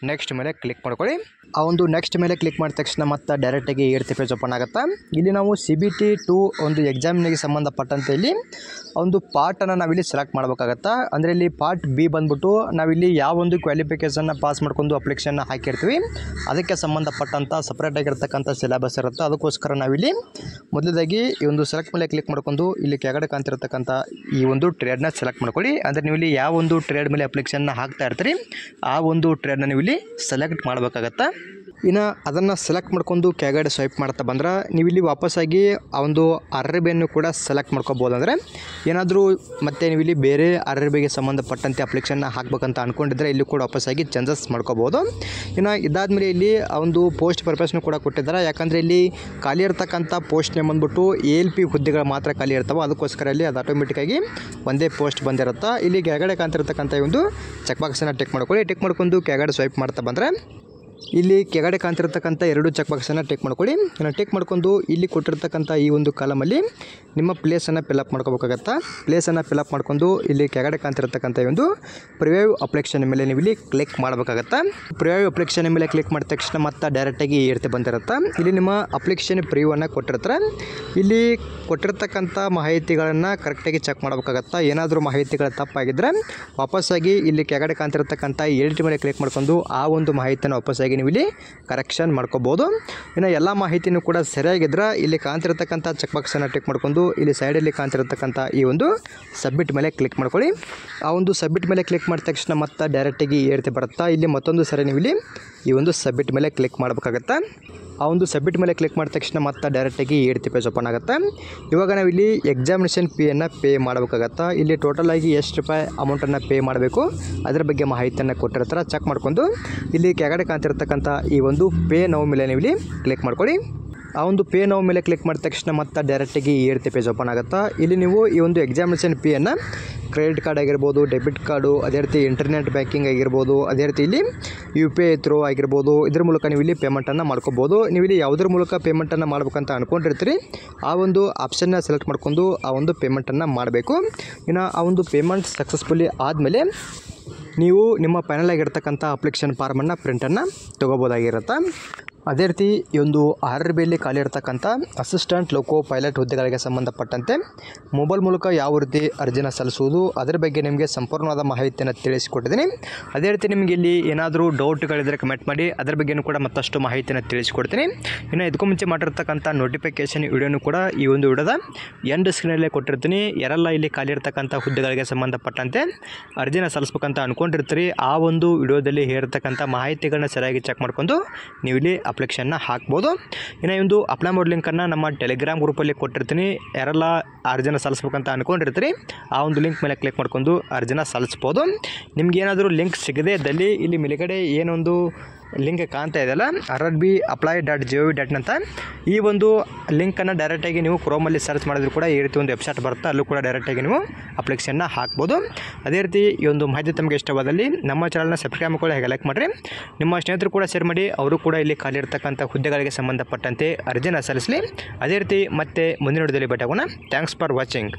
ನೆಕ್ಸ್ಟ್ ಮೇಲೆ ಕ್ಲಿಕ್ ಮಾಡ್ಕೊಳ್ಳಿ. ಆ ಒಂದು ನೆಕ್ಸ್ಟ್ ಮೇಲೆ ಕ್ಲಿಕ್ ಮಾಡಿದ ತಕ್ಷಣ ಮತ್ತೆ ಡೈರೆಕ್ಟಾಗಿ ಏರ್ತಿ ಪೇಜ್ ಓಪನ್ ಆಗುತ್ತೆ. ಇಲ್ಲಿ ನಾವು CBT 2 ಒಂದು ಎಕ್ಸಾಮಿನಿಗೆ ಸಂಬಂಧಪಟ್ಟಂತೆ ಇಲ್ಲಿ ಒಂದು ಪಾರ್ಟನ್ನು ನಾವಿಲ್ಲಿ ಸೆಲೆಕ್ಟ್ ಮಾಡಬೇಕಾಗತ್ತೆ. ಅಂದರೆ ಇಲ್ಲಿ ಪಾರ್ಟ್ B ಬಂದ್ಬಿಟ್ಟು ನಾವಿಲ್ಲಿ ಯಾವ ಒಂದು ಕ್ವಾಲಿಫಿಕೇಷನ್ನ ಪಾಸ್ ಮಾಡ್ಕೊಂಡು ಅಪ್ಲಿಕೇಶನ್ನ ಹಾಕಿರ್ತೀವಿ ಅದಕ್ಕೆ ಸಂಬಂಧಪಟ್ಟಂಥ ಸಪ್ರೇಟಾಗಿರ್ತಕ್ಕಂಥ ಸಿಲೆಬಸ್ ಇರುತ್ತೆ. ಅದಕ್ಕೋಸ್ಕರ ನಾವಿಲ್ಲಿ ಮೊದಲದಾಗಿ ಈ ಒಂದು ಸೆಲೆಕ್ಟ್ ಮೇಲೆ ಕ್ಲಿಕ್ ಮಾಡ್ಕೊಂಡು ಇಲ್ಲಿ ಕೆಳಗಡೆ ಕಾಣ್ತಿರ್ತಕ್ಕಂಥ ಈ ಒಂದು ಟ್ರೇಡ್ನ ಸೆಲೆಕ್ಟ್ ಮಾಡ್ಕೊಳ್ಳಿ. ಅಂದರೆ ನೀವು ಇಲ್ಲಿ ಯಾವ ಒಂದು ಟ್ರೇಡ್ ಮೇಲೆ ಅಪ್ಲಿಕೇಶನ್ನ ಹಾಕ್ತಾ ಇರ್ತೀರಿ ಆ ಒಂದು ಟ್ರೇಡ್ನ ನೀವು ಇಲ್ಲಿ ಸೆಲೆಕ್ಟ್ ಮಾಡಬೇಕಾಗತ್ತೆ. ಇನ್ನು ಅದನ್ನು ಸೆಲೆಕ್ಟ್ ಮಾಡ್ಕೊಂಡು ಕೆಳಗಡೆ ಸ್ವೈಪ್ ಮಾಡ್ತಾ ಬಂದ್ರೆ ನೀವು ಇಲ್ಲಿ ವಾಪಸ್ಸಾಗಿ ಆ ಒಂದು RRBಯನ್ನು ಕೂಡ ಸೆಲೆಕ್ಟ್ ಮಾಡ್ಕೋಬೋದು. ಅಂದರೆ ಏನಾದರೂ ಮತ್ತೆ ನೀವು ಇಲ್ಲಿ ಬೇರೆ RRBಗೆ ಸಂಬಂಧಪಟ್ಟಂತೆ ಅಪ್ಲಿಕೇಶನ್ನ ಹಾಕಬೇಕಂತ ಅಂದ್ಕೊಂಡಿದ್ರೆ ಇಲ್ಲಿ ಕೂಡ ವಾಪಸ್ಸಾಗಿ ಚೇಂಜಸ್ ಮಾಡ್ಕೋಬೋದು. ಇನ್ನು ಇದಾದಮೇಲೆ ಇಲ್ಲಿ ಆ ಒಂದು ಪೋಸ್ಟ್ ಪರ್ಪಸ್ನು ಕೂಡ ಕೊಟ್ಟಿದ್ದಾರೆ. ಯಾಕಂದರೆ ಇಲ್ಲಿ ಖಾಲಿ ಇರ್ತಕ್ಕಂಥ ಪೋಸ್ಟ್ ನೇಮ್ ಬಂದ್ಬಿಟ್ಟು ALP ಹುದ್ದೆಗಳು ಮಾತ್ರ ಖಾಲಿ ಇರ್ತಾವೆ. ಅದಕ್ಕೋಸ್ಕರ ಇಲ್ಲಿ ಅದು ಆಟೋಮೆಟಿಕ್ಕಾಗಿ ಒಂದೇ ಪೋಸ್ಟ್ ಬಂದಿರುತ್ತೆ. ಇಲ್ಲಿ ಕೆಳಗಡೆ ಕಾಣ್ತಿರ್ತಕ್ಕಂಥ ಒಂದು ಚೆಕ್ ಬಾಕ್ಸನ್ನು ಟಿಕ್ ಮಾಡ್ಕೊಳ್ಳಿ. ಟಿಕ್ ಮಾಡ್ಕೊಂಡು ಕೆಳಗಡೆ ಸ್ವೈಪ್ ಮಾಡ್ತಾ ಬಂದರೆ ಇಲ್ಲಿ ಕೆಳಗಡೆ ಕಾಣ್ತಿರ್ತಕ್ಕಂಥ 2 ಚೆಕ್ ಬಾಕ್ಸನ್ನು ಟಿಕ್ ಮಾಡ್ಕೊಳ್ಳಿ. ಟಿಕ್ ಮಾಡ್ಕೊಂಡು ಇಲ್ಲಿ ಕೊಟ್ಟಿರ್ತಕ್ಕಂಥ ಈ ಒಂದು ಕಾಲಮಲ್ಲಿ ನಿಮ್ಮ ಪ್ಲೇಸನ್ನು ಫಿಲಪ್ ಮಾಡ್ಕೋಬೇಕಾಗತ್ತೆ. ಪ್ಲೇಸನ್ನು ಫಿಲಪ್ ಮಾಡ್ಕೊಂಡು ಇಲ್ಲಿ ಕೆಳಗಡೆ ಕಾಣ್ತಿರ್ತಕ್ಕಂಥ ಒಂದು ಪ್ರಿವ್ಯೂ ಅಪ್ಲಿಕೇಶನ್ ಮೇಲೆ ನೀವು ಇಲ್ಲಿ ಕ್ಲಿಕ್ ಮಾಡಬೇಕಾಗತ್ತೆ. ಪ್ರಿವ್ಯೂ ಅಪ್ಲಿಕೇಶನ್ ಮೇಲೆ ಕ್ಲಿಕ್ ಮಾಡಿದ ತಕ್ಷಣ ಮತ್ತೆ ಡೈರೆಕ್ಟಾಗಿ ಏರ್ತಿ ಬಂದಿರುತ್ತೆ. ಇಲ್ಲಿ ನಿಮ್ಮ ಅಪ್ಲಿಕೇಶನ್ ಪ್ರಿವ್ಯೂವನ್ನು ಕೊಟ್ಟಿರ್ತಾರೆ. ಇಲ್ಲಿ ಕೊಟ್ಟಿರ್ತಕ್ಕಂಥ ಮಾಹಿತಿಗಳನ್ನು ಕರೆಕ್ಟಾಗಿ ಚೆಕ್ ಮಾಡಬೇಕಾಗತ್ತೆ. ಏನಾದರೂ ಮಾಹಿತಿಗಳು ತಪ್ಪಾಗಿದ್ದರೆ ವಾಪಸ್ಸಾಗಿ ಇಲ್ಲಿ ಕೆಳಗಡೆ ಕಾಣ್ತಿರ್ತಕ್ಕಂಥ ಎಡಿಟ್ ಮೇಲೆ ಕ್ಲಿಕ್ ಮಾಡ್ಕೊಂಡು ಆ ಒಂದು ಮಾಹಿತಿಯನ್ನು ವಾಪಸ್ಸಾಗಿ ನೀವು ಇಲ್ಲಿ ಕರೆಕ್ಷನ್ ಮಾಡ್ಕೋಬೋದು. ಇನ್ನು ಎಲ್ಲ ಮಾಹಿತಿನೂ ಕೂಡ ಸರಿಯಾಗಿದ್ದರೆ ಇಲ್ಲಿ ಕಾಣ್ತಿರ್ತಕ್ಕಂಥ ಚೆಕ್ ಬಾಕ್ಸನ್ನು ಟಿಕ್ ಮಾಡ್ಕೊಂಡು ಇಲ್ಲಿ ಸೈಡಲ್ಲಿ ಕಾಣ್ತಿರ್ತಕ್ಕಂಥ ಈ ಒಂದು ಸಬ್ಮಿಟ್ ಮೇಲೆ ಕ್ಲಿಕ್ ಮಾಡ್ಕೊಳ್ಳಿ. ಆ ಒಂದು ಸಬ್ಮಿಟ್ ಮೇಲೆ ಕ್ಲಿಕ್ ಮಾಡಿದ ತಕ್ಷಣ ಮತ್ತೆ ಡೈರೆಕ್ಟಾಗಿ ಏರ್ತಿ ಬರುತ್ತಾ. ಇಲ್ಲಿ ಮತ್ತೊಂದು ಸರಿ ನೀವು ಇಲ್ಲಿ ಈ ಒಂದು ಸಬ್ಮಿಟ್ ಮೇಲೆ ಕ್ಲಿಕ್ ಮಾಡಬೇಕಾಗತ್ತೆ. ಆ ಒಂದು ಸಬ್ಮಿಟ್ ಮೇಲೆ ಕ್ಲಿಕ್ ಮಾಡಿದ ತಕ್ಷಣ ಮತ್ತೆ ಡೈರೆಕ್ಟಾಗಿ ಏರ್ತಿ ಪೇಜ್ ಓಪನ್ ಆಗುತ್ತೆ. ಇವಾಗ ನಾವು ಇಲ್ಲಿ ಎಕ್ಸಾಮಿನೇಷನ್ ಫೀಯನ್ನು ಪೇ ಮಾಡಬೇಕಾಗತ್ತೆ. ಇಲ್ಲಿ ಟೋಟಲ್ ಆಗಿ ಎಷ್ಟು ರೂಪಾಯಿ ಅಮೌಂಟನ್ನು ಪೇ ಮಾಡಬೇಕು ಅದರ ಬಗ್ಗೆ ಮಾಹಿತಿಯನ್ನು ಕೊಟ್ಟಿರ್ತಾರೆ. ಚೆಕ್ ಮಾಡ್ಕೊಂಡು ಇಲ್ಲಿ ಕೆಳಗಡೆ ಕಾಣ್ತಿರ್ತಕ್ಕಂಥ ಈ ಒಂದು ಪೇ ನೌ ಮೇಲೆ ನೀವು ಇಲ್ಲಿ ಕ್ಲಿಕ್ ಮಾಡ್ಕೊಳ್ಳಿ. ಆ ಒಂದು ಪೇ ನೌ ಮೇಲೆ ಕ್ಲಿಕ್ ಮಾಡಿದ ತಕ್ಷಣ ಮತ್ತೆ ಡೈರೆಕ್ಟಾಗಿ ಏರ್ತಿ ಪೇಜ್ ಓಪನ್ ಆಗುತ್ತೆ. ಇಲ್ಲಿ ನೀವು ಈ ಒಂದು ಎಕ್ಸಾಮಿನೇಷನ್ ಫೀಯನ್ನು ಕ್ರೆಡಿಟ್ ಕಾರ್ಡ್ ಆಗಿರ್ಬೋದು, ಡೆಬಿಟ್ ಕಾರ್ಡು, ಅದೇ ರೀತಿ ಇಂಟರ್ನೆಟ್ ಬ್ಯಾಂಕಿಂಗ್ ಆಗಿರ್ಬೋದು, ಅದೇ ರೀತಿ ಇಲ್ಲಿ UPI ಥ್ರೂ ಆಗಿರ್ಬೋದು, ಇದ್ರ ಮೂಲಕ ನೀವು ಇಲ್ಲಿ ಪೇಮೆಂಟನ್ನು ಮಾಡ್ಕೋಬೋದು. ನೀವು ಇಲ್ಲಿ ಯಾವುದ್ರ ಮೂಲಕ ಪೇಮೆಂಟನ್ನು ಮಾಡ್ಬೇಕಂತ ಅಂದ್ಕೊಂಡಿರ್ತೀರಿ ಆ ಒಂದು ಆಪ್ಷನ್ನ ಸೆಲೆಕ್ಟ್ ಮಾಡ್ಕೊಂಡು ಆ ಒಂದು ಪೇಮೆಂಟನ್ನು ಮಾಡಬೇಕು. ಇನ್ನು ಆ ಒಂದು ಪೇಮೆಂಟ್ ಸಕ್ಸಸ್ಫುಲಿ ಆದಮೇಲೆ ನೀವು ನಿಮ್ಮ ಫೈನಲ್ ಆಗಿರ್ತಕ್ಕಂಥ ಅಪ್ಲಿಕೇಶನ್ ಫಾರ್ಮನ್ನು ಪ್ರಿಂಟನ್ನು ತೊಗೋಬೋದಾಗಿರುತ್ತೆ. ಅದೇ ರೀತಿ ಈ ಒಂದು RRBಯಲ್ಲಿ ಖಾಲಿ ಇರತಕ್ಕಂಥ ಅಸಿಸ್ಟೆಂಟ್ ಲೋಕೋ ಪೈಲಟ್ ಹುದ್ದೆಗಳಿಗೆ ಸಂಬಂಧಪಟ್ಟಂತೆ ಮೊಬೈಲ್ ಮೂಲಕ ಯಾವ ರೀತಿ ಅರ್ಜಿನ ಸಲ್ಲಿಸುವುದು ಅದರ ಬಗ್ಗೆ ನಿಮಗೆ ಸಂಪೂರ್ಣವಾದ ಮಾಹಿತಿಯನ್ನು ತಿಳಿಸಿಕೊಟ್ಟಿದ್ದೀನಿ. ಅದೇ ರೀತಿ ನಿಮಗೆ ಇಲ್ಲಿ ಏನಾದರೂ ಡೌಟ್ಗಳಿದ್ದರೆ ಕಮೆಂಟ್ ಮಾಡಿ, ಅದರ ಬಗ್ಗೆಯೂ ಕೂಡ ಮತ್ತಷ್ಟು ಮಾಹಿತಿಯನ್ನು ತಿಳಿಸಿಕೊಡ್ತೀನಿ. ಇನ್ನು ಇದಕ್ಕೂ ಮುಂಚೆ ಮಾಡಿರ್ತಕ್ಕಂಥ ನೋಟಿಫಿಕೇಷನ್ ವಿಡಿಯೋನು ಕೂಡ ಈ ಒಂದು ವಿಡಿಯೋದ ಎಂಡ್ ಸ್ಕ್ರೀನಲ್ಲೇ ಕೊಟ್ಟಿರ್ತೀನಿ. ಯಾರೆಲ್ಲ ಇಲ್ಲಿ ಖಾಲಿ ಇರತಕ್ಕಂಥ ಹುದ್ದೆಗಳಿಗೆ ಸಂಬಂಧಪಟ್ಟಂತೆ ಅರ್ಜಿನ ಸಲ್ಲಿಸ್ಬೇಕಂತ ಅಂದ್ಕೊಂಡಿರ್ತೀರಿ ಆ ಒಂದು ವಿಡಿಯೋದಲ್ಲಿ ಹೇಳಿರ್ತಕ್ಕಂಥ ಮಾಹಿತಿಗಳನ್ನ ಸರಿಯಾಗಿ ಚೆಕ್ ಮಾಡ್ಕೊಂಡು ನೀವು ಇಲ್ಲಿ ಅಪ್ಲಿಕೇಶನ್ನ ಹಾಕ್ಬೋದು. ಇನ್ನು ಈ ಒಂದು ಅಪ್ಲೈ ಮಾಡೋ ಲಿಂಕನ್ನು ನಮ್ಮ ಟೆಲಿಗ್ರಾಮ್ ಗ್ರೂಪಲ್ಲಿ ಕೊಟ್ಟಿರ್ತೀನಿ. ಯಾರೆಲ್ಲ ಅರ್ಜಿನ ಸಲ್ಲಿಸ್ಬೇಕಂತ ಅಂದ್ಕೊಂಡಿರ್ತೀರಿ ಆ ಒಂದು ಲಿಂಕ್ ಮೇಲೆ ಕ್ಲಿಕ್ ಮಾಡ್ಕೊಂಡು ಅರ್ಜಿನ ಸಲ್ಲಿಸ್ಬೋದು. ನಿಮ್ಗೇನಾದರೂ ಲಿಂಕ್ ಸಿಗದೇ ಇದ್ದಲ್ಲಿ ಇಲ್ಲಿ ಮೇಲ್ಗಡೆ ಏನೊಂದು ಲಿಂಕ್ ಕಾಣ್ತಾ ಇದೆಯಲ್ಲ RRBapply.gov.in ಅಂತ ಈ ಒಂದು ಲಿಂಕನ್ನು ಡೈರೆಕ್ಟಾಗಿ ನೀವು ಕ್ರೋಮಲ್ಲಿ ಸರ್ಚ್ ಮಾಡಿದ್ರು ಕೂಡ ಈ ರೀತಿ ಒಂದು ವೆಬ್ಸೈಟ್ ಬರುತ್ತೆ. ಅಲ್ಲೂ ಕೂಡ ಡೈರೆಕ್ಟಾಗಿ ನೀವು ಅಪ್ಲಿಕೇಶನ್ನ ಹಾಕ್ಬೋದು. ಅದೇ ರೀತಿ ಈ ಒಂದು ಮಾಹಿತಿ ತಮಗೆ ಇಷ್ಟವಾದಲ್ಲಿ ನಮ್ಮ ಚಾನಲ್ನ ಸಬ್ಸ್ಕ್ರೈಬ್ ಮಾಡ್ಕೊಳ್ಳಿ, ಹಾಗೆ ಲೈಕ್ ಮಾಡಿರಿ. ನಿಮ್ಮ ಸ್ನೇಹಿತರು ಕೂಡ ಶೇರ್ ಮಾಡಿ, ಅವರು ಕೂಡ ಇಲ್ಲಿ ಖಾಲಿ ಇರ್ತಕ್ಕಂಥ ಹುದ್ದೆಗಳಿಗೆ ಸಂಬಂಧಪಟ್ಟಂತೆ ಅರ್ಜಿನ ಸಲ್ಲಿಸಲಿ. ಅದೇ ರೀತಿ ಮತ್ತೆ ಮುಂದಿನ ವಿಡಿಯೋದಲ್ಲಿ ಭೇಟಿಯಾಗೋಣ. Thanks for watching.